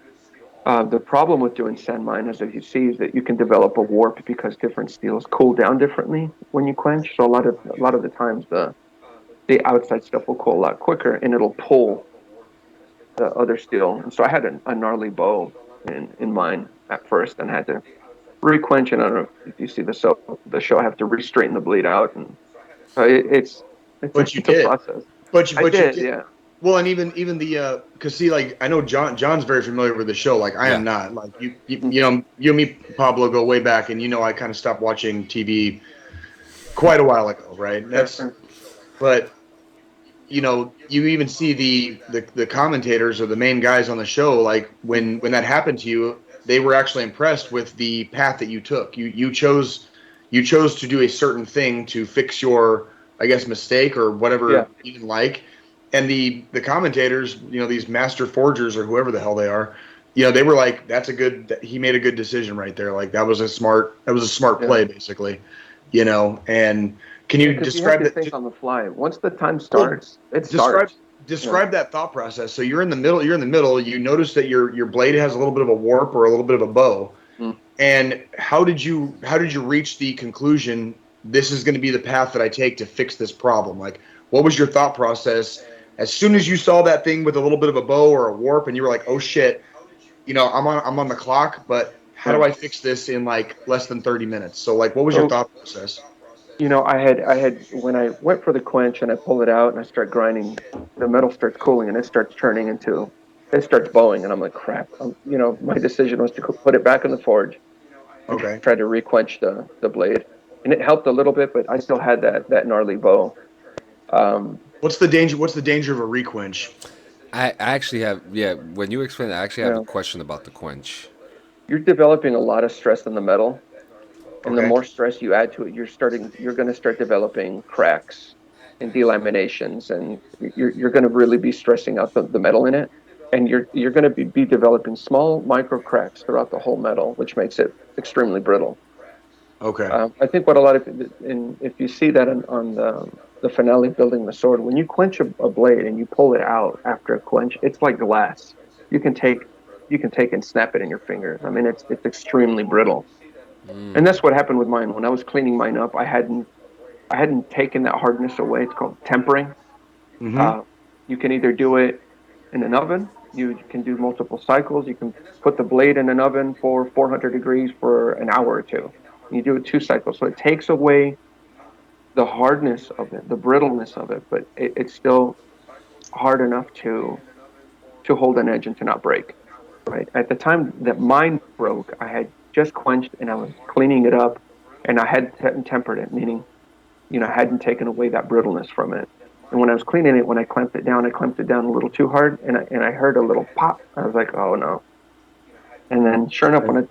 The problem with doing sand mine, as you see, is that you can develop a warp because different steels cool down differently when you quench. So a lot of the times the outside stuff will cool a lot quicker, and it'll pull the other steel. And so I had a gnarly bow in mine at first, and had to re-quench. And I don't know if you see the show, I have to re-straighten the blade out, and so But you it's a did. process. But I you did, did. yeah. Well, and even the because see, like I know John's very familiar with the show. Like I am yeah. not. Like you and me, Pablo, go way back, and I kind of stopped watching TV quite a while ago, right? Sure. But you even see the commentators or the main guys on the show. Like when that happened to you, they were actually impressed with the path that you took. You chose to do a certain thing to fix your, I guess, mistake or Yeah. whatever you didn't like. And the commentators, these master forgers or whoever the hell they are, they were like, he made a good decision right there. Like that was a smart Yeah. play, basically. And can Yeah, you because you have describe to that? think on the fly. Once the time Well, starts, it describe starts. Yeah. describe that thought process. So you're in the middle. You're in the middle. You notice that your blade has a little bit of a warp or a little bit of a bow. Mm. And how did you reach the conclusion this is going to be the path that I take to fix this problem? Like, what was your thought process as soon as you saw that thing with a little bit of a bow or a warp, and you were like, "Oh shit, I'm on the clock, but how do Yeah. I fix this in like less than 30 minutes?" So, like, what was your So, thought process? I had when I went for the quench and I pull it out and I start grinding, the metal starts cooling and it starts bowing, and I'm like, crap. My decision was to put it back in the forge and Okay. try to re-quench the blade, and it helped a little bit, but I still had that gnarly bow. Um, What's the danger? What's the danger of a requench? I actually have, yeah, when you explain it, I actually have a yeah, question about the quench. you're developing a lot of stress in the metal, and the Okay. more stress you add to it, you're going to start developing cracks and delaminations, and you're going to really be stressing out the metal in it, and you're going to be developing small micro cracks throughout the whole metal, which makes it extremely brittle. Okay. I think what a lot of, and if you see that on the finale building the sword. When you quench a blade and you pull it out after a quench, it's like glass. You can take and snap it in your fingers. I mean, it's extremely brittle. And that's what happened with mine. When I was cleaning mine up, I hadn't taken that hardness away. It's called tempering. Mm-hmm. Uh, you can either do it in an oven. You can do multiple cycles. You can put the blade in an oven for 400 degrees for an hour or two. You do it 2 cycles. So it takes away the hardness of it, the brittleness of it, but it's still hard enough to hold an edge and to not break. Right. At the time that mine broke, I had just quenched and I was cleaning it up, and I had tempered it, meaning, I hadn't taken away that brittleness from it. And when I was cleaning it, when I clamped it down a little too hard, and I heard a little pop. I was like, oh no. And then sure enough, when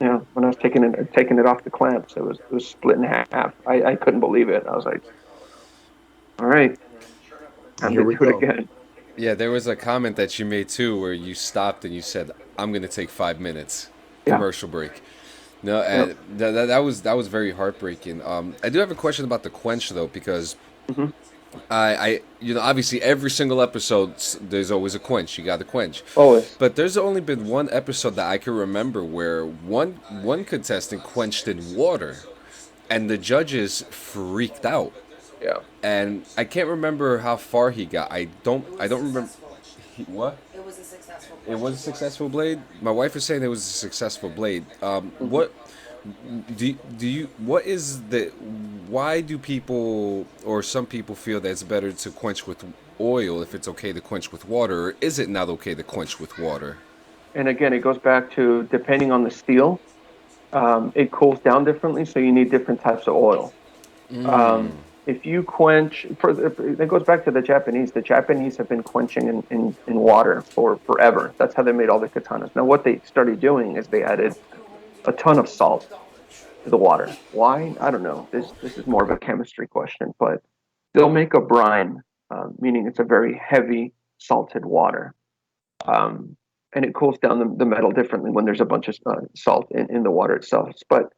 I was taking it off the clamps, it was split in half. I couldn't believe it. I was like, all right, time Here to we do it go. again. Yeah, there was a comment that you made too where you stopped and you said, "I'm going to take 5 minutes Yeah. commercial break." No, and that was very heartbreaking. I do have a question about the quench though, because Hmm. I obviously every single episode there's always a quench. You got to quench, Always. but there's only been one episode that I can remember where one contestant quenched in water, and the judges freaked out. Yeah. And I can't remember how far he got. I don't remember. What? It was a successful. It was a successful blade. My wife is saying it was a successful blade. What do you? What is the? Why do people or some people feel that it's better to quench with oil if it's okay to quench with water, or is it not okay to quench with water? And again, it goes back to depending on the steel, it cools down differently, so you need different types of oil. If you quench, it goes back to the Japanese. The Japanese have been quenching in water for forever. That's how they made all the katanas. Now, what they started doing is they added a ton of salt to the water. Why? I don't know. This is more of a chemistry question, but they'll make a brine, meaning it's a very heavy salted water, and it cools down the metal differently when there's a bunch of salt in the water itself. But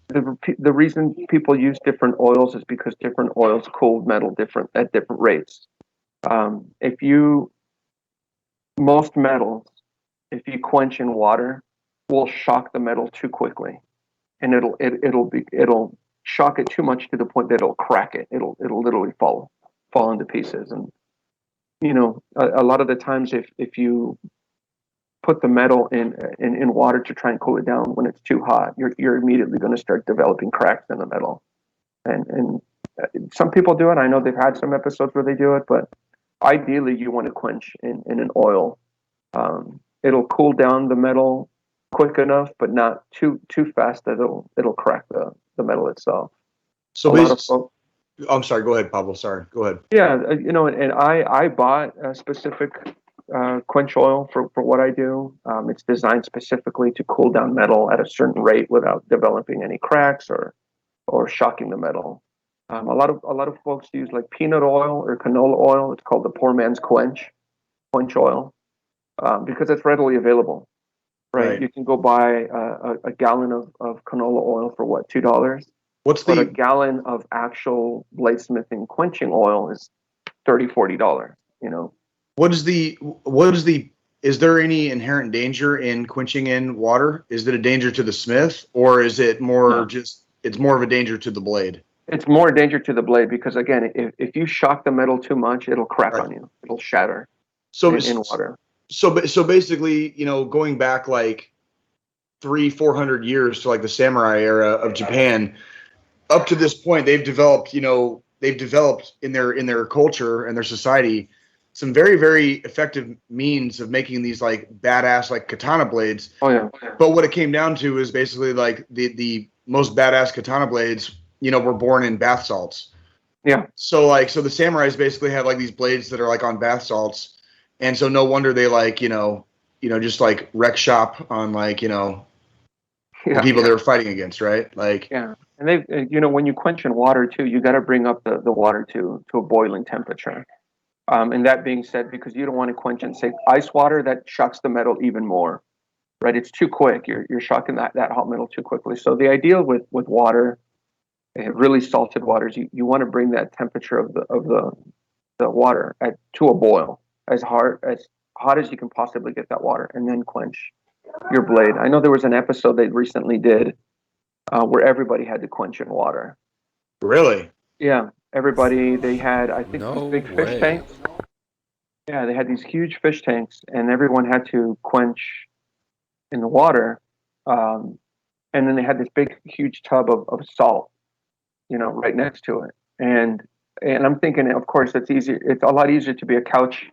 the reason people use different oils is because different oils cool metal at different rates. If you Most metals, if you quench in water, will shock the metal too quickly, and it'll shock it too much to the point that it'll crack it. It'll literally fall into pieces. And a lot of the times, if you put the metal in water to try and cool it down when it's too hot, you're immediately going to start developing cracks in the metal. And some people do it. I know they've had some episodes where they do it, but ideally you want to quench in an oil. It'll cool down the metal quick enough, but not too fast that it'll crack the metal itself. So A lot of folks, I'm sorry. Go ahead, Pablo. Sorry. Go ahead. yeah, and I bought a specific quench oil for what I do. It's designed specifically to cool down metal at a certain rate without developing any cracks or shocking the metal. A lot of folks use like peanut oil or canola oil. It's called the poor man's quench oil, because it's readily available. Right? You can go buy a gallon of canola oil for what, $2? But a gallon of actual bladesmithing quenching oil is $30-$40. Is there any inherent danger in quenching in water? Is it a danger to the smith, or is it more it's more of a danger to the blade? It's more danger to the blade because, again, if you shock the metal too much, it'll crack on you. It'll shatter in water. So basically, going back like 300-400 years to like the samurai era of Japan, up to this point, they've developed in their culture and their society some very, very effective means of making these like badass like katana blades. Oh yeah. But what it came down to is basically like the most badass katana blades, were born in bath salts. Yeah. So the samurais basically have like these blades that are like on bath salts, and so no wonder they like just like wreck shop on like the people they were fighting against, right? Like and they when you quench in water too, you got to bring up the water to a boiling temperature. And that being said, because you don't want to quench in, say, ice water, that shocks the metal even more, right? It's too quick. You're shocking that hot metal too quickly. So the ideal with water really salted waters, you want to bring that temperature of the water to a boil, as hot as you can possibly get that water, and then quench your blade. I know there was an episode they recently did where everybody had to quench in water. Really? Yeah, everybody. They had, I think, these No big fish way. tanks. Yeah, they had these huge fish tanks, and everyone had to quench in the water. And then they had this big, huge tub of salt, right next to it. And I'm thinking, of course, it's easier. It's a lot easier to be a couch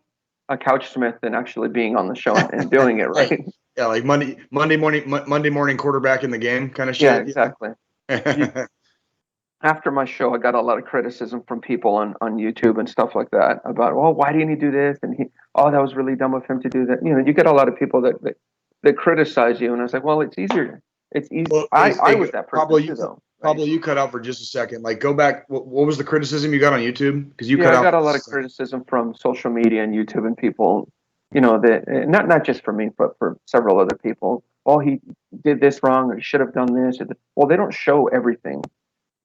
smith than actually being on the show and doing it, right? Yeah, like Monday morning quarterback in the game kind of shit. Yeah, exactly. After my show, I got a lot of criticism from people on YouTube and stuff like that about, well, why didn't he do this? And that was really dumb of him to do that. You get a lot of people that criticize you, and I was like, well, it's easier. It's easy. Well, I was that person too, though. Pablo, you cut out for just a second. Like, go back. What was the criticism you got on YouTube? Because you cut out. I got a lot of criticism from social media and YouTube and people, that not just for me, but for several other people. Oh, he did this wrong, or he should have done this. Well, they don't show everything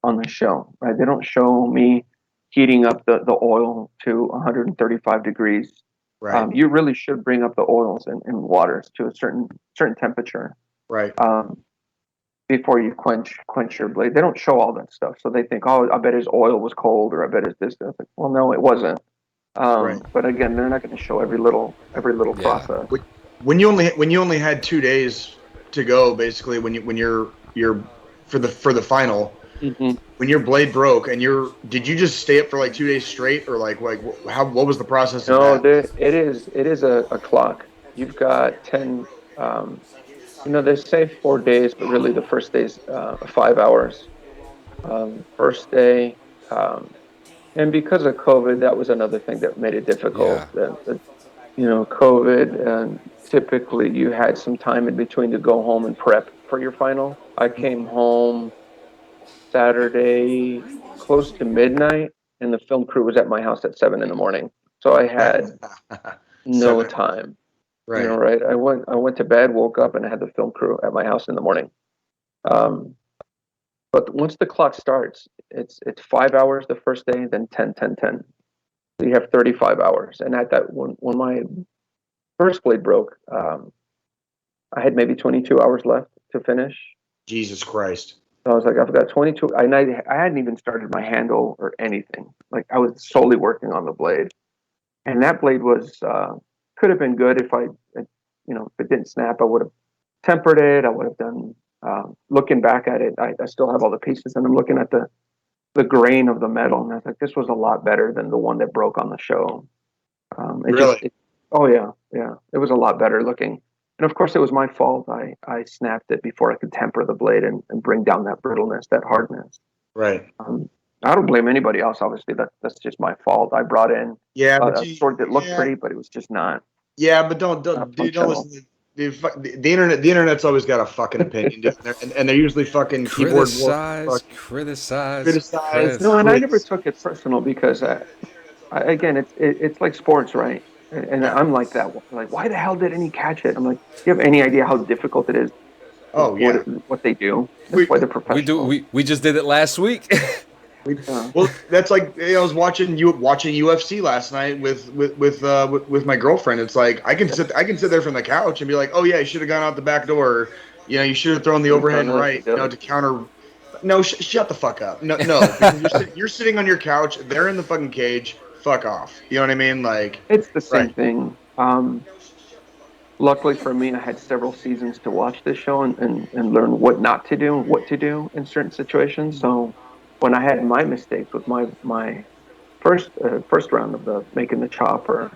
on the show, right? They don't show me heating up the oil to 135 degrees. Right. You really should bring up the oils and waters to a certain temperature. Right. Before you quench your blade. They don't show all that stuff. So they think, oh, I bet his oil was cold, or I bet it's this. Like, well, no, it wasn't. Right. But again, they're not going to show every little process. When you only had 2 days to go, basically, when you're for the final, mm-hmm. when your blade broke, and did you just stay up for like 2 days straight, or like what was the process? No, it is a clock. You've got 10. They say 4 days, but really the first day's 5 hours. First day, and because of COVID, that was another thing that made it difficult. Yeah. COVID, typically you had some time in between to go home and prep for your final. I came home Saturday close to midnight, and the film crew was at my house at 7 a.m. So I had no time. Right. Right. I went to bed, woke up, and I had the film crew at my house in the morning. But once the clock starts, it's 5 hours the first day, then 10, 10, 10. So you have 35 hours. And at that, when my first blade broke, I had maybe 22 hours left to finish. Jesus Christ. So I was like, I've got 22. I hadn't even started my handle or anything. Like, I was solely working on the blade. And that blade was... could have been good if if it didn't snap. I would have tempered it. I would have done. Looking back at it, I still have all the pieces, and I'm looking at the grain of the metal, and I was like, this was a lot better than the one that broke on the show. Really? Oh yeah. It was a lot better looking, and of course it was my fault. I snapped it before I could temper the blade and bring down that brittleness, that hardness. Right. I don't blame anybody else. Obviously, that's just my fault. I brought in a sword that looked pretty, but it was just not. Yeah, but don't listen. The internet. The internet's always got a fucking opinion, and they're usually fucking keyboard criticize. No, and I never took it personal because, again, it's like sports, right? And I'm like that. Like, why the hell didn't he catch it? I'm like, do you have any idea how difficult it is? Oh yeah, what they do. That's why they're professional. We just did it last week. Well, that's like, I was watching UFC last night with my girlfriend. It's like I can sit there from the couch and be like, oh yeah, you should have gone out the back door. You should have thrown the overhand right, to counter. No, shut the fuck up. No, because you're sitting on your couch. They're in the fucking cage. Fuck off. You know what I mean? Like, it's the same thing. Luckily for me, I had several seasons to watch this show and learn what not to do, what to do in certain situations. So when I had my mistakes with my first round of making the chopper,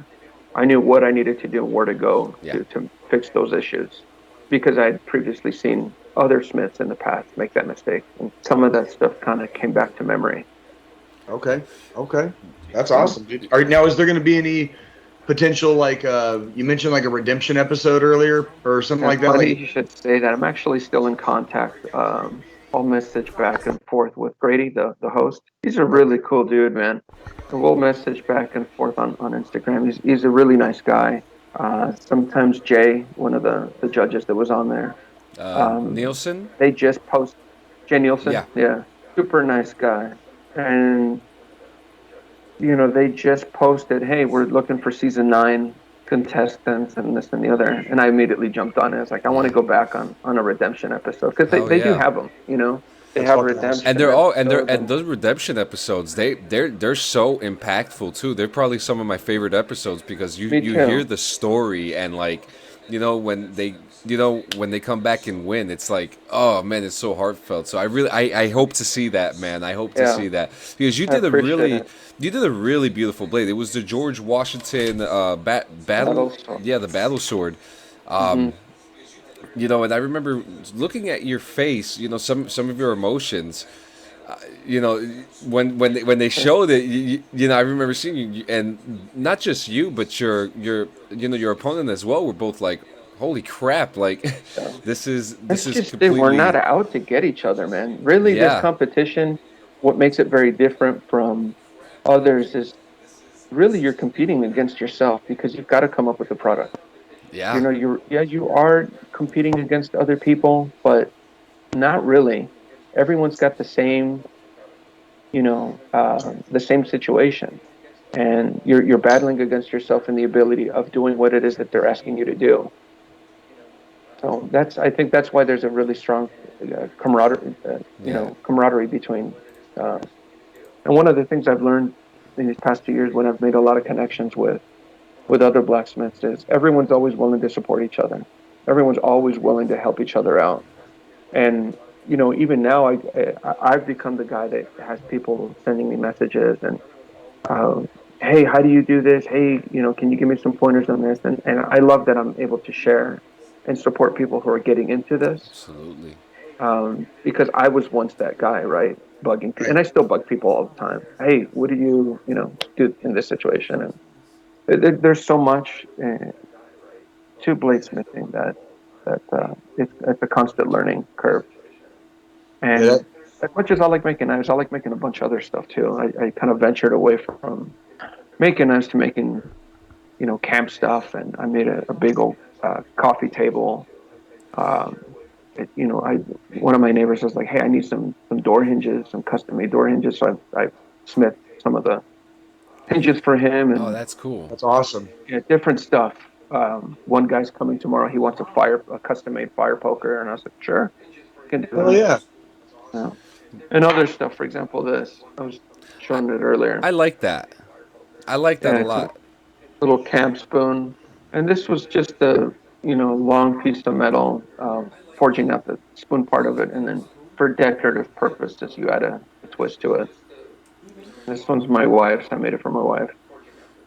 I knew what I needed to do and where to go to fix those issues, because I had previously seen other smiths in the past make that mistake, and some of that stuff kind of came back to memory. Okay, that's awesome, dude. All right, now is there going to be any potential, like you mentioned, like a redemption episode earlier or something like that? Funny you should say that. I'm actually still in contact. I'll message back and forth with Grady, the host. He's a really cool dude, man. And we'll message back and forth on Instagram. He's a really nice guy. Sometimes Jay, one of the judges that was on there. Nielsen? They just post Jay Nielsen. Yeah. super nice guy. And, they just posted, hey, we're looking for season 9 contestants and this and the other. And I immediately jumped on it. I was like, I want to Yeah. go back on a. Episode. Because Hell they do yeah. have them, They That's have fucking awesome. And redemption they're all episodes. and those redemption episodes, they're so impactful too. They're probably some of my favorite episodes because you Me hear too. the story and like, when they come back and win, it's like, oh man, it's so heartfelt. So I hope to see that, man. I hope to Yeah, see that because I appreciate it. you did a really beautiful blade. It was the George Washington battle, Battle Sword. yeah, the battle sword. Hmm. And I remember looking at your face, some of your emotions. When they showed it, I remember seeing you, and not just you, but your opponent as well. Were both like, "Holy crap!" Like, Yeah. this is It's this is just that we're not completely, out to get each other, man. Really, this yeah, competition, what makes it very different from others is really you're competing against yourself because you've got to come up with a product. yeah, You are competing against other people, but not really. Everyone's got the same situation, and you're battling against yourself in the ability of doing what it is that they're asking you to do. So I think that's why there's a really strong yeah, camaraderie between. Uh, and one of the things I've learned in these past 2 years when I've made a lot of connections with other blacksmiths is everyone's always willing to support each other. Everyone's always willing to help each other out. And even now, I've become the guy that has people sending me messages and, uh, hey, how do you do this? Hey, can you give me some pointers on this? And I love that I'm able to share and support people who are getting into this, absolutely, because I was once that guy, right? Bugging, Right. and I still bug people all the time. Hey, what do do in this situation? And there's so much to bladesmithing that it's a constant learning curve. Yeah, And as much as I like making knives, I like making a bunch of other stuff too. I kind of ventured away from making knives to making, camp stuff, and I made a big old coffee table. Um, I one of my neighbors was like, "Hey, I need some door hinges, some custom made door hinges." So I smith some of the hinges for him, oh, and that's cool. that's awesome. yeah, different stuff. One guy's coming tomorrow. He wants a custom made fire poker, and I was like, "Sure, I can do Hell that." yeah. Yeah. And other stuff. For example, this I was I, showing it earlier. I like that. I like that Yeah, a it's a lot. little camp spoon, and this was just a long piece of metal, forging out the spoon part of it, and then for decorative purposes, you add a twist to it. This one's my wife's. I made it for my wife.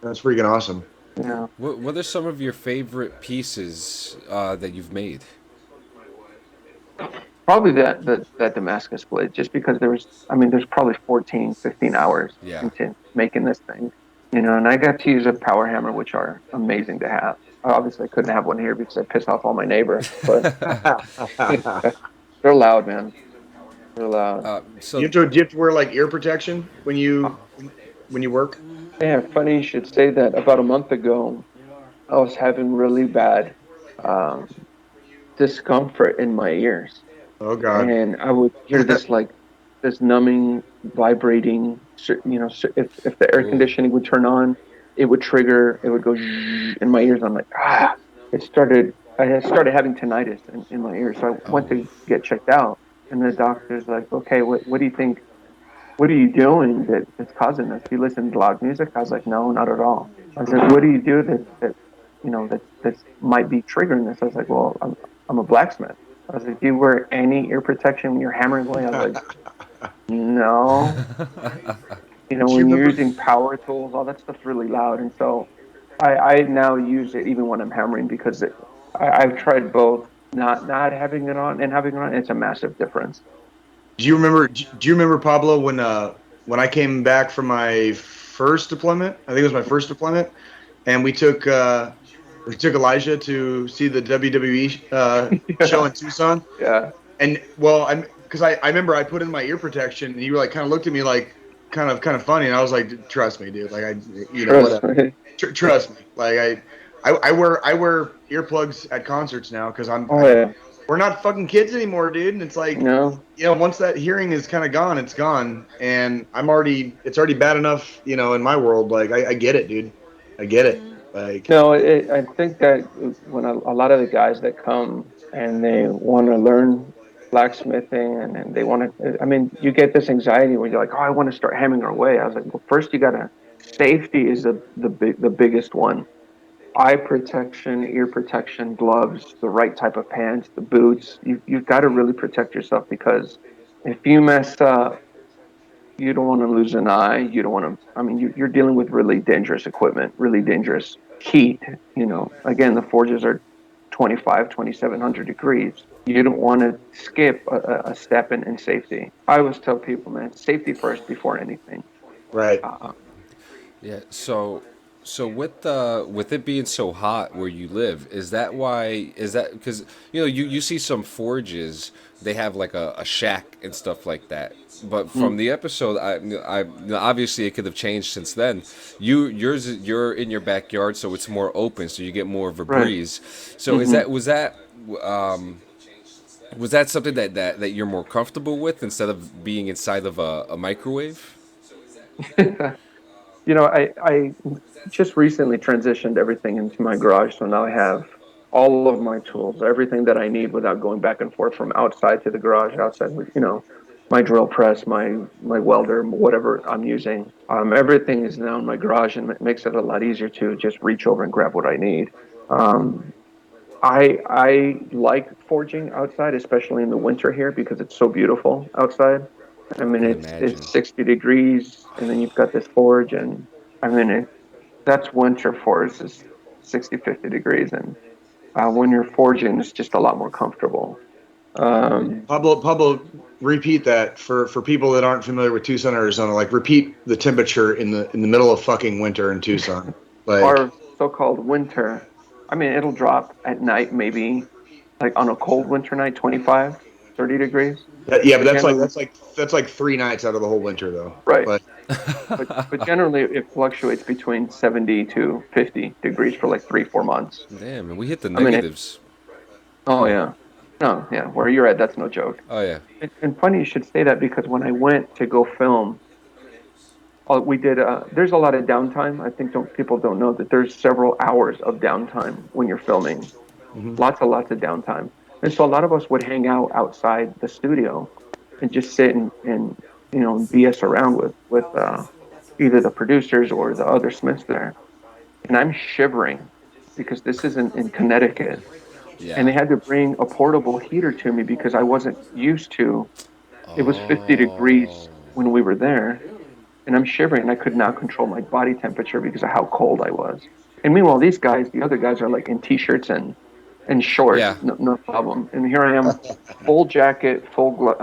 That's freaking awesome. Yeah, What are some of your favorite pieces that you've made? probably that Damascus blade, just because there's probably 14, 15 hours Yeah. into making this thing. And I got to use a power hammer, which are amazing to have. Obviously, I couldn't have one here because I piss off all my neighbors, but they're loud, man. They're loud. So, Do you have to wear like ear protection when you work? Yeah, funny you should say that. About a month ago, I was having really bad um, discomfort in my ears, Oh God. and I would hear this numbing, vibrating. If the air ooh, conditioning would turn on, it would trigger. It would go zzzz in my ears. I'm like, ah! I had started having tinnitus in my ears, so I went oh, to get checked out, and the doctor's like, okay, what do you think? What are you doing that's causing this? Do you listen to loud music? I was like, no, not at all. I was like, what do you do that might be triggering this? I was like, well, I'm a blacksmith. I was like, do you wear any ear protection when you're hammering away? I was like, no. Do you When you're remember? using power tools, all that stuff's really loud. And so I now use it even when I'm hammering because I've tried both, not having it on and having it on. It's a massive difference. Do you remember Pablo when I came back from my first deployment? I think it was my first deployment, and we took Elijah to see the WWE show Yeah. in Tucson. Yeah. And well, I remember I put in my ear protection, and you like kind of looked at me like kind of funny, and I was like, trust me, dude. Like Trust whatever. me. Trust me. Like I wear earplugs at concerts now because I'm Oh I yeah. we're not fucking kids anymore, dude. And it's like, No. once that hearing is kind of gone, it's gone. And it's already bad enough, in my world. Like, I get it, dude. I get it. Like, No, I think that when a lot of the guys that come and they want to learn blacksmithing and they want to, I mean, you get this anxiety where you're like, oh, I want to start hammering away. I was like, well, first you gotta, safety is the biggest one. Eye protection, ear protection, gloves, the right type of pants, the boots. You've got to really protect yourself because if you mess up, you don't want to lose an eye. You don't want to, I mean, you're dealing with really dangerous equipment, really dangerous heat. Again, the forges are 25, 2,700 degrees. You don't want to skip a step in safety. I always tell people, man, safety first before anything. right. Yeah. So with it being so hot where you live, is that why? Is that because you see some forges, they have like a shack and stuff like that. But from the episode, obviously it could have changed since then. You're in your backyard, so it's more open, so you get more of a Right. breeze. So was that something that you're more comfortable with instead of being inside of a microwave? I just recently transitioned everything into my garage, so now I have all of my tools, everything that I need without going back and forth from outside to the garage, outside with, my drill press, my welder, whatever I'm using. Everything is now in my garage, and it makes it a lot easier to just reach over and grab what I need. Um, I like forging outside, especially in the winter here because it's so beautiful outside. I I mean, can it's imagine. 60 degrees, and then you've got this forge, and I mean, that's winter for us is 60, 50 degrees, and when you're forging, it's just a lot more comfortable. Um, Pablo, repeat that for people that aren't familiar with Tucson, Arizona. Like, repeat the temperature in the middle of fucking winter in Tucson. Like, our so-called winter, I mean, it'll drop at night, maybe like on a cold winter night, 25, 30 degrees. yeah, but But generally, that's like 3 nights out of the whole winter, though. right. Like, But generally, it fluctuates between 70 to 50 degrees for like 3, 4 months. Damn, and we hit the I mean, negatives. oh yeah, no, yeah, where you're at, that's no joke. Oh yeah. And funny you should say that because when I went to go film, we did. There's a lot of downtime. I think people don't know that there's several hours of downtime when you're filming. mhm. Lots of downtime. And so a lot of us would hang out outside the studio and just sit and BS around with either the producers or the other Smiths there. And I'm shivering because this isn't in Connecticut. And Yeah. they had to bring a portable heater to me because I wasn't used to. It was 50 Oh. degrees when we were there, and I'm shivering and I could not control my body temperature because of how cold I was. And meanwhile, these guys, the other guys, are like in t-shirts and shorts, Yeah. no problem. And here I am, full jacket, full glove.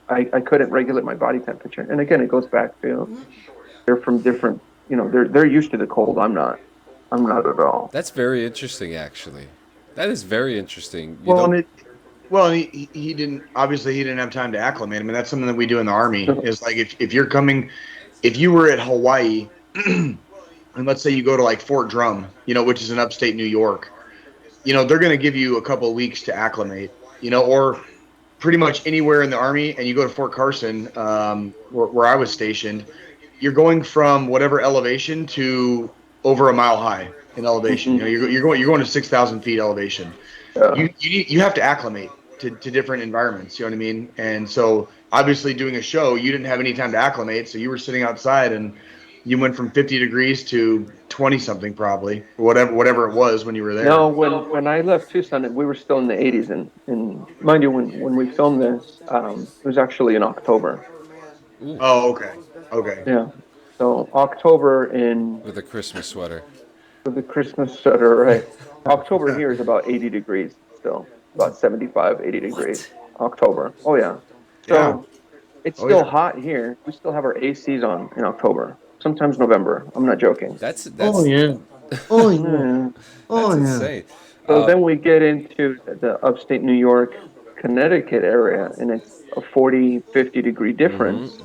I couldn't regulate my body temperature. And again, it goes back to they're from different. They're used to the cold. I'm not. I'm not at all. That's very interesting, actually. That is very interesting. You Well, know. and he didn't have time to acclimate. I mean, that's something that we do in the army. Is like, if you were at Hawaii, and let's say you go to like Fort Drum, which is in upstate New York, they're going to give you a couple of weeks to acclimate, or pretty much anywhere in the army, and you go to Fort Carson, where I was stationed, you're going from whatever elevation to over a mile high in elevation. Mhm. You're going to 6,000 feet elevation. Yeah. You have to acclimate to different environments. You know what I mean? And so obviously doing a show, you didn't have any time to acclimate, so you were sitting outside and you went from 50 degrees to 20 something probably, whatever it was when you were there. No, when I left Tucson, we were still in the 80s, and mind you, when we filmed this, it was actually in October. Ooh, Oh, okay. Okay. Yeah. So October in with a Christmas sweater. for the Christmas sweater, right? October here is about 80 degrees still, about 75, 80 degrees. October. Oh yeah. Yeah. So it's Oh still yeah. hot here. We still have our ACs on in October. Sometimes November. I'm not joking. That's Oh that's yeah. Oh yeah. Yeah. that's Oh yeah. insane. So Uh, then we get into the upstate New York, Connecticut area, and it's a 40, 50 degree difference.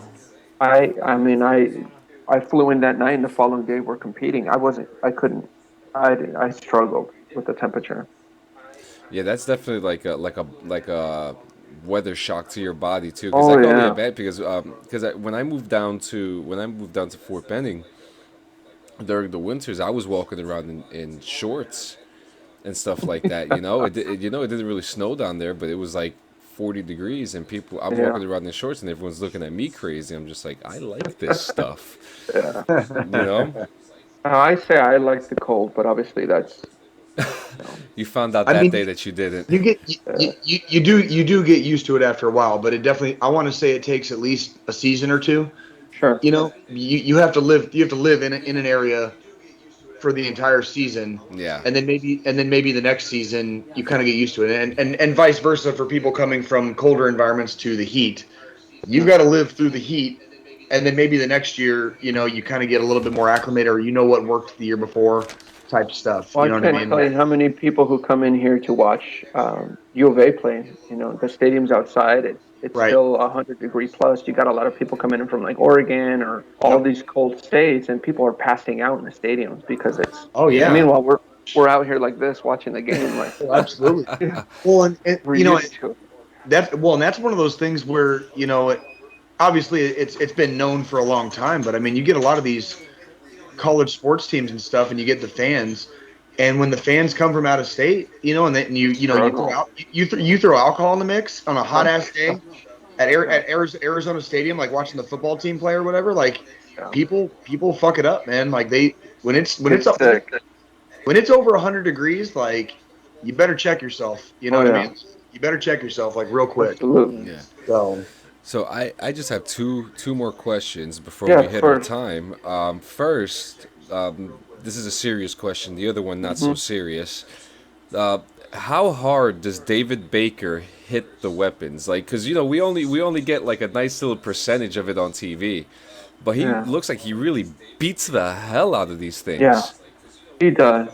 I flew in that night, and the following day we're competing. I couldn't, I struggled with the temperature. Yeah, that's definitely like a weather shock to your body too. Because I Oh can only yeah. imagine because when I moved down to Fort Benning during the winters, I was walking around in shorts and stuff like that. It didn't really snow down there, but it was like 40 degrees, and I'm Yeah. walking around in shorts, and everyone's looking at me crazy. I'm just like, I like this stuff, Yeah. you know. I say I like the cold, but obviously that's, you know, You found out I that mean, day that you didn't. you do get used to it after a while, but it definitely, I want to say it takes at least a season or two. sure. You have to live in an area for the entire season, Yeah. and then maybe the next season you kind of get used to it, and vice versa for people coming from colder environments to the heat. You've got to live through the heat, and then maybe the next year, you kind of get a little bit more acclimated, or what worked the year before, type stuff. Well, You I know what I can't tell mean? you how many people who come in here to watch U of A play. You know, the stadium's outside. It's Right. still 100-degree plus. You got a lot of people coming in from like Oregon or all Yep. these cold states, and people are passing out in the stadiums because it's. Oh And Yeah. yeah. meanwhile, we're out here like this watching the game, like Oh, absolutely. yeah, Well, and we're used to it. that's one of those things where obviously it's been known for a long time, but I mean, you get a lot of these college sports teams and stuff, and you get the fans. And when the fans come from out of state, and then you throw Struggle. out you throw alcohol in the mix on a hot Oh, ass day at Air, yeah, at Arizona Stadium, like watching the football team play or whatever. Like yeah. people fuck it up, man. Like Get sick. when it's over 100 degrees, like you better check yourself. You know Oh what I yeah, mean? You better check yourself like real quick. absolutely. Yeah. So So I just have two more questions before Yeah, we hit our first. time. First, this is a serious question. The other one not so Hmm. serious. Uh, how hard does David Baker hit the weapons? Like, cause we only get like a nice little percentage of it on TV, but he Yeah, looks like he really beats the hell out of these yeah, things. he does.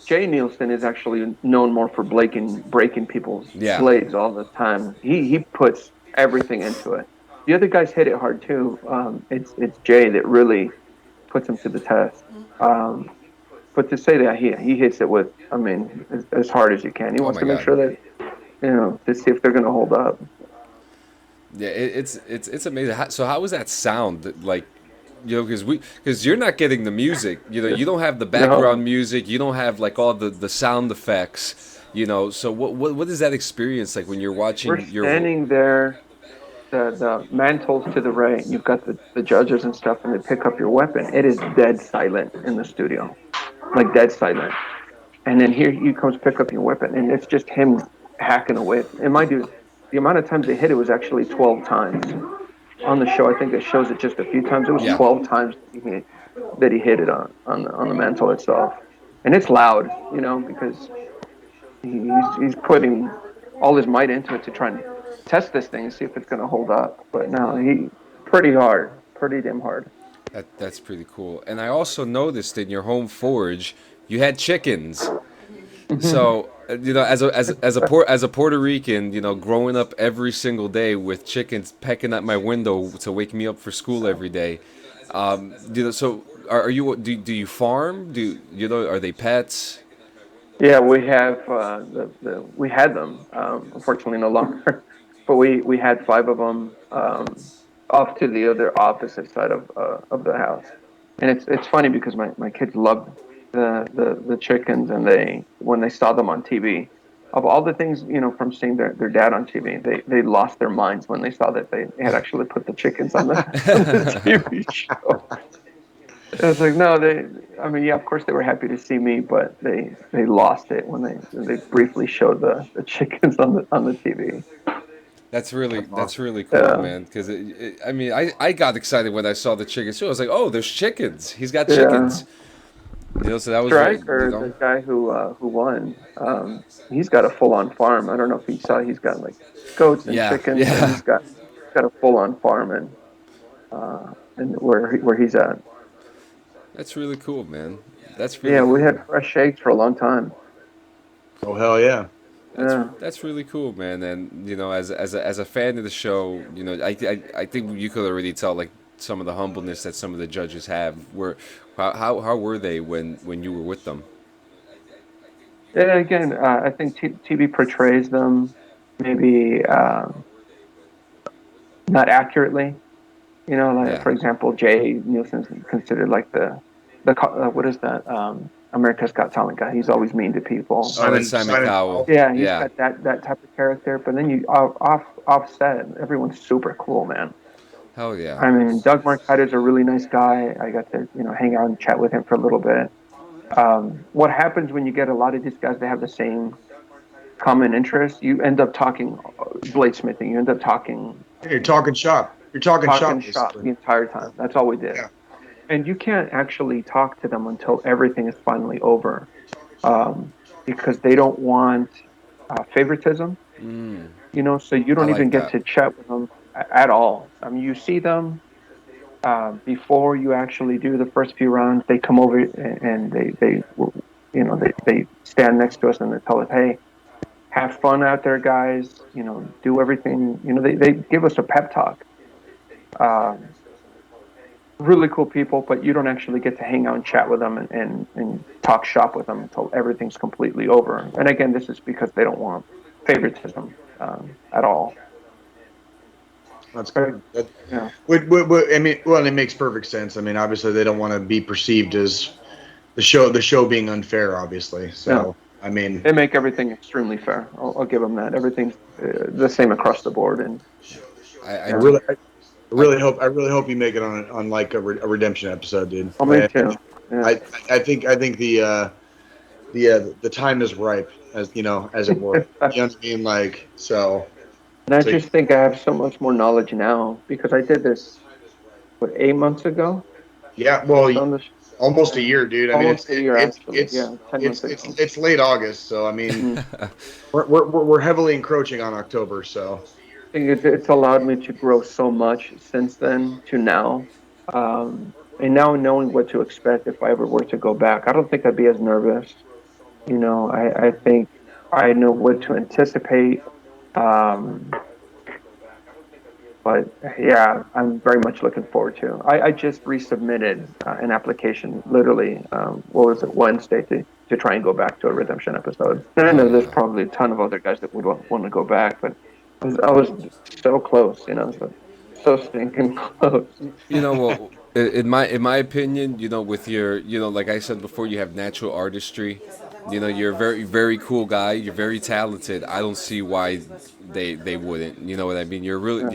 Jay Nielsen is actually known more for breaking people's Yeah. blades all the time. He puts everything into it. The other guys hit it hard too. It's Jay that really puts him to the test. Um, but to say that he hits it with, I mean, as hard as you can. He Oh wants my to make God. sure that to see if they're going to hold up. Yeah, it's amazing. So how was that sound like? Because you're not getting the music. You don't have the No, background music. You don't have like all the sound effects. So what is that experience like when you're we're watching your? standing there. The mantles to the right. You've got the judges and stuff, and they pick up your weapon. It is dead silent in the studio, like dead silent. And then here he comes pick up your weapon, and it's just him hacking away. And mind you, the amount of times they hit it was actually 12 times. On the show, I think it shows it just a few times. It was Yeah, 12 times that he hit it on the mantle itself, and it's loud, because he's putting all his might into it to try and test this thing and see if it's going to hold up. But no, he pretty hard, pretty damn hard. that's pretty cool. And I also noticed in your home forge you had chickens. So as a Puerto Rican, growing up every single day with chickens pecking at my window to wake me up for school every day. So are you do you farm? Are they pets? Yeah, we have we had them. Unfortunately, no longer. But we had five of them off to the other opposite side of the house, and it's funny because my kids loved the chickens, and when they saw them on TV, of all the things from seeing their dad on TV, they lost their minds when they saw that they had actually put the chickens on the on the TV show. It was like no, I mean, yeah, of course they were happy to see me, but they lost it when they briefly showed the chickens on the TV. that's That's awesome. really cool, Yeah, man. Because I mean, I got excited when I saw the chickens too. I was like, oh, there's chickens. He's got yeah. chickens. So that was Striker, the guy who won, he's got a full on farm. I don't know if you saw. He's got like goats and yeah, chickens, and yeah. he's got a full on farm and where he's at. That's really cool, man. That's Yeah, really we cool. had fresh shakes for a long time. Oh hell yeah. Yeah, That's really cool, man. And as a fan of the show, I think you could already tell like some of the humbleness that some of the judges have. How were they when you were with them? And again, I think TV portrays them maybe not accurately. You know, like Yeah. for example, Jay Nielsen's considered like what is that? America's Got Talent guy. He's always mean to people. Simon Cowell. Yeah, he's Yeah. got that type of character. But then you offset, everyone's super cool, man. Hell yeah. I mean, Doug Marquette's a really nice guy. I got to hang out and chat with him for a little bit. What happens when you get a lot of these guys that have the same common interest? You end up talking bladesmithing. You end up talking. You're talking shop. You're talking shop, shop basically. the entire time. That's all we did. Yeah. And you can't actually talk to them until everything is finally over, because they don't want favoritism. So you don't I even like get that. to chat with them at all. I mean, you see them before you actually do the first few rounds. They come over and they stand next to us and they tell us, "Hey, have fun out there, guys. Do everything." They give us a pep talk. Really cool people, but you don't actually get to hang out and chat with them and talk shop with them until everything's completely over. And again, this is because they don't want favoritism at all. That's good. Yeah. I mean, well, it makes perfect sense. I mean, obviously, they don't want to be perceived as the show being unfair, obviously. So, I mean, they make everything extremely fair. I'll give them that. Everything's the same across the board. And I really hope you make it on like a redemption episode, dude. Oh, me too. Yeah. I think the time is ripe, as as it were. You know what I mean? Like, so. And I just think I have so much more knowledge now because I did this 8 months ago. Yeah, well, almost a year, dude. I mean, almost a year actually. 10 months ago. It's late August, so I mean, we're heavily encroaching on October, so. I think it's allowed me to grow so much since then to now, and now knowing what to expect if I ever were to go back, I don't think I'd be as nervous. I think I know what to anticipate. But yeah, I'm very much looking forward to. I just resubmitted an application, literally, what was it, Wednesday, to try and go back to a redemption episode. And I know there's probably a ton of other guys that would want to go back, but I was so close, so stinking close. Well, in my opinion, with your, like I said before, you have natural artistry. You're a very, very cool guy. You're very talented. I don't see why they wouldn't. You know what I mean? You're really,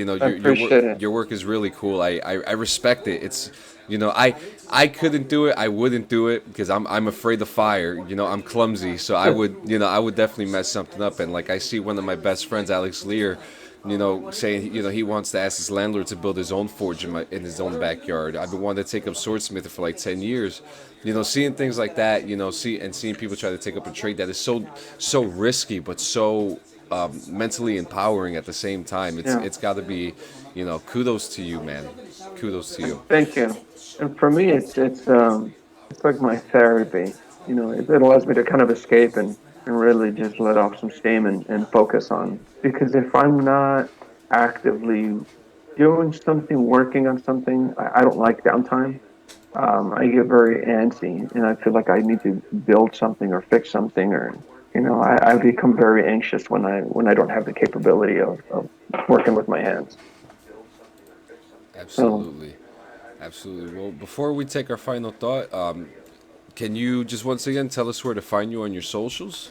your work is really cool. I respect it. It's, I couldn't do it. I wouldn't do it because I'm afraid of fire. I'm clumsy, so I would definitely mess something up. And like I see one of my best friends, Alex Lear, saying, he wants to ask his landlord to build his own forge in his own backyard. I've been wanting to take up swordsmithing for like 10 years. Seeing things like that, seeing people try to take up a trade that is so risky, but so mentally empowering at the same time. It's got to be, kudos to you, man. Kudos to you. Thank you. And for me, it's like my therapy. It allows me to kind of escape and really just let off some steam and focus on. Because if I'm not actively doing something, working on something, I don't like downtime. I get very antsy, and I feel like I need to build something or fix something, or I become very anxious when I don't have the capability of working with my hands. Absolutely. Absolutely. Well, before we take our final thought, can you just once again tell us where to find you on your socials?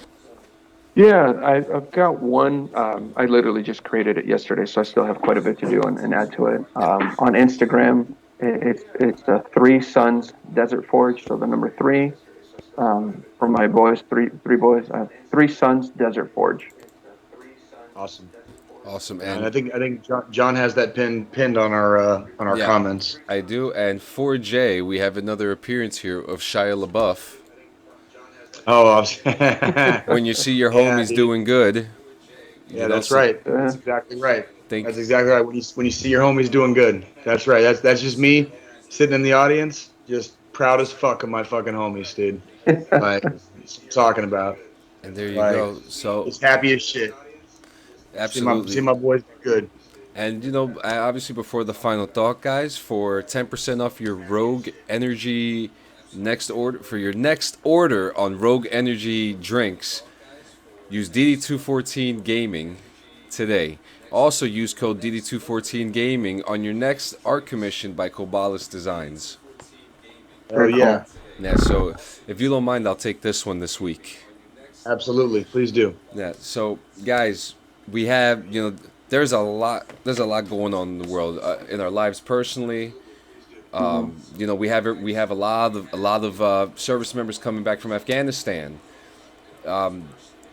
Yeah, I've got one. I literally just created it yesterday, so I still have quite a bit to do and add to it. On Instagram, it's 3 Sons Desert Forge, so the number 3. For my boys, three boys, 3 Sons Desert Forge. Awesome. And I think John has that pinned on our comments. I do. And for Jay, we have another appearance here of Shia LaBeouf. Oh, when you see your homies doing good. Yeah, that's right. That's exactly right. That's exactly right. When you see your homies doing good, that's right. That's just me sitting in the audience, just proud as fuck of my fucking homies, dude. Like, talking about. And there you go. So it's happy as shit. Absolutely. See my boys good. And obviously before the final thought, guys, for 10% off your Rogue Energy your next order on Rogue Energy drinks, use DD214 Gaming today. Also use code DD214 Gaming on your next art commission by Cobalis Designs. Oh yeah. Yeah, so if you don't mind, I'll take this one this week. Absolutely, please do. Yeah, so guys, we have, there's a lot going on in the world, in our lives personally. We have a lot of service members coming back from Afghanistan.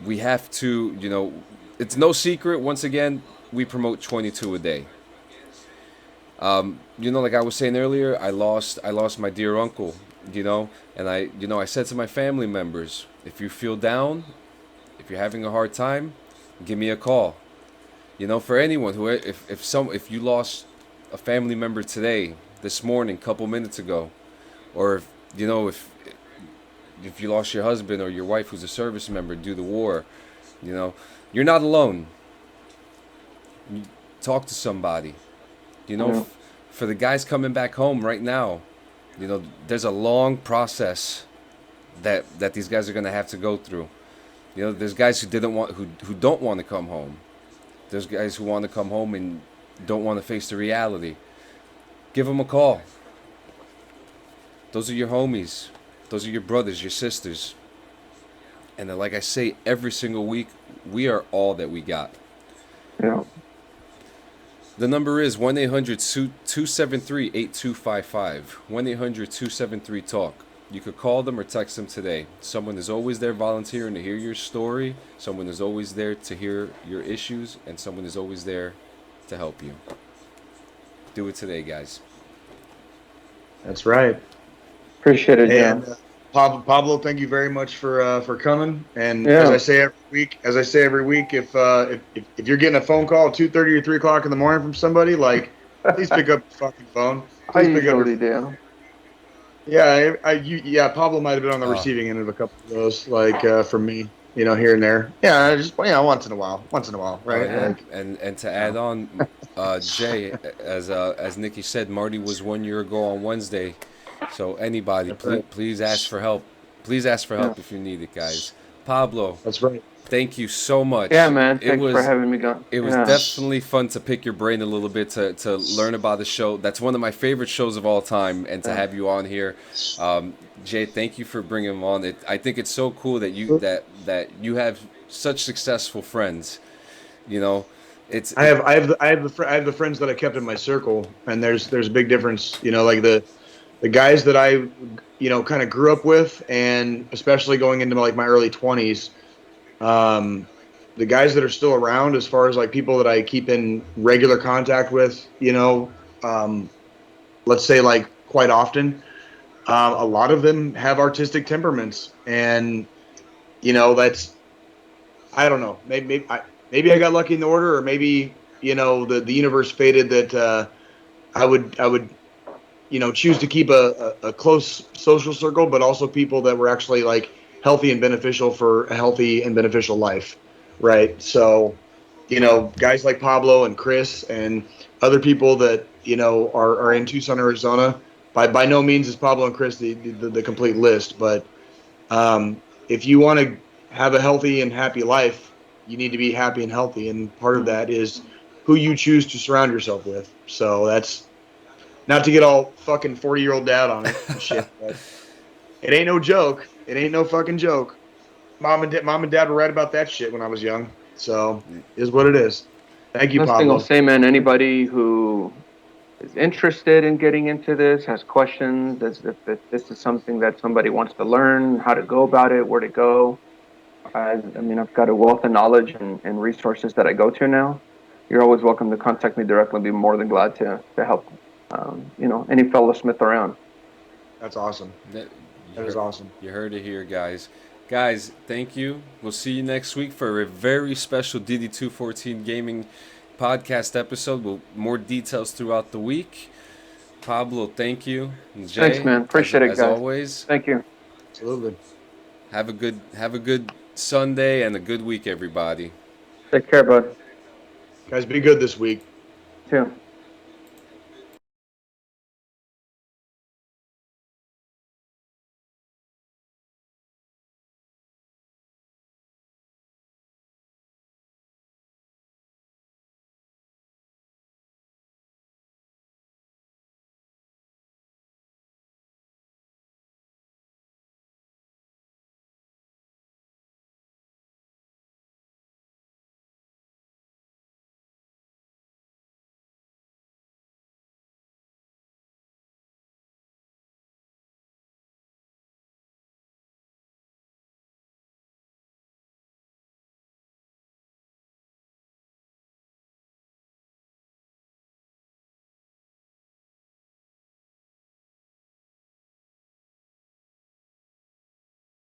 We have to, it's no secret. Once again, we promote 22 a day. Like I was saying earlier, I lost my dear uncle. And I said to my family members, if you feel down, if you're having a hard time, give me a call. For anyone who, if you lost a family member today, this morning, couple minutes ago, or if you lost your husband or your wife who's a service member due to war, you're not alone. Talk to somebody. For the guys coming back home right now, there's a long process that these guys are going to have to go through. There's guys who don't want to come home. There's guys who want to come home and don't want to face the reality. Give them a call. Those are your homies. Those are your brothers, your sisters. And then, like I say every single week, we are all that we got. Yeah. The number is 1-800-273-8255. 1-800-273-TALK. You could call them or text them today. Someone is always there volunteering to hear your story. Someone is always there to hear your issues. And someone is always there to help you. Do it today, guys. That's right. Appreciate it, John. And Pablo, thank you very much for coming. And as I say every week, if you're getting a phone call at 2:30 or 3 o'clock in the morning from somebody, like, please pick up the fucking phone. Please I usually do. Yeah, Pablo might have been on the receiving end of a couple of those, like from me, here and there. Yeah, just once in a while, right? Yeah. And to add on, Jay, as Nikki said, Marty was 1 year ago on Wednesday. So anybody, please ask for help. Please ask for help if you need it, guys. Pablo. That's right. Thank you so much. Yeah, man. Thanks for having me on. It was definitely fun to pick your brain a little bit, to learn about the show. That's one of my favorite shows of all time, and to have you on here. Jay, thank you for bringing him on. I think it's so cool that you have such successful friends. I have the friends that I kept in my circle, and there's a big difference. Like the guys that I kind of grew up with, and especially going into my early 20s. The guys that are still around, as far as like people that I keep in regular contact with, let's say like quite often, a lot of them have artistic temperaments, and that's, I don't know, maybe I got lucky in the order, or maybe the universe fated that I would choose to keep a close social circle, but also people that were actually like healthy and beneficial for a healthy and beneficial life, right? So, guys like Pablo and Chris and other people that are in Tucson, Arizona. By no means is Pablo and Chris the complete list, but if you want to have a healthy and happy life, you need to be happy and healthy, and part of that is who you choose to surround yourself with. So that's not to get all fucking 40-year-old dad on it and shit, but it ain't no joke. It ain't no fucking joke. Mom and dad were right about that shit when I was young. So, it is what it is. Thank you, Pablo. Last thing I'll say, man, anybody who is interested in getting into this, has questions, if this is something that somebody wants to learn, how to go about it, where to go. I've got a wealth of knowledge and resources that I go to now. You're always welcome to contact me directly. I'd be more than glad to help, any fellow smith around. That's awesome. That is awesome. You heard it here, guys. Guys, thank you. We'll see you next week for a very special DD214 Gaming podcast episode with more details throughout the week. Pablo, thank you. And Jay, thanks, man. Appreciate it, guys. As always. Thank you. Absolutely. Have a good Sunday and a good week, everybody. Take care, bud. Guys, be good this week. Too.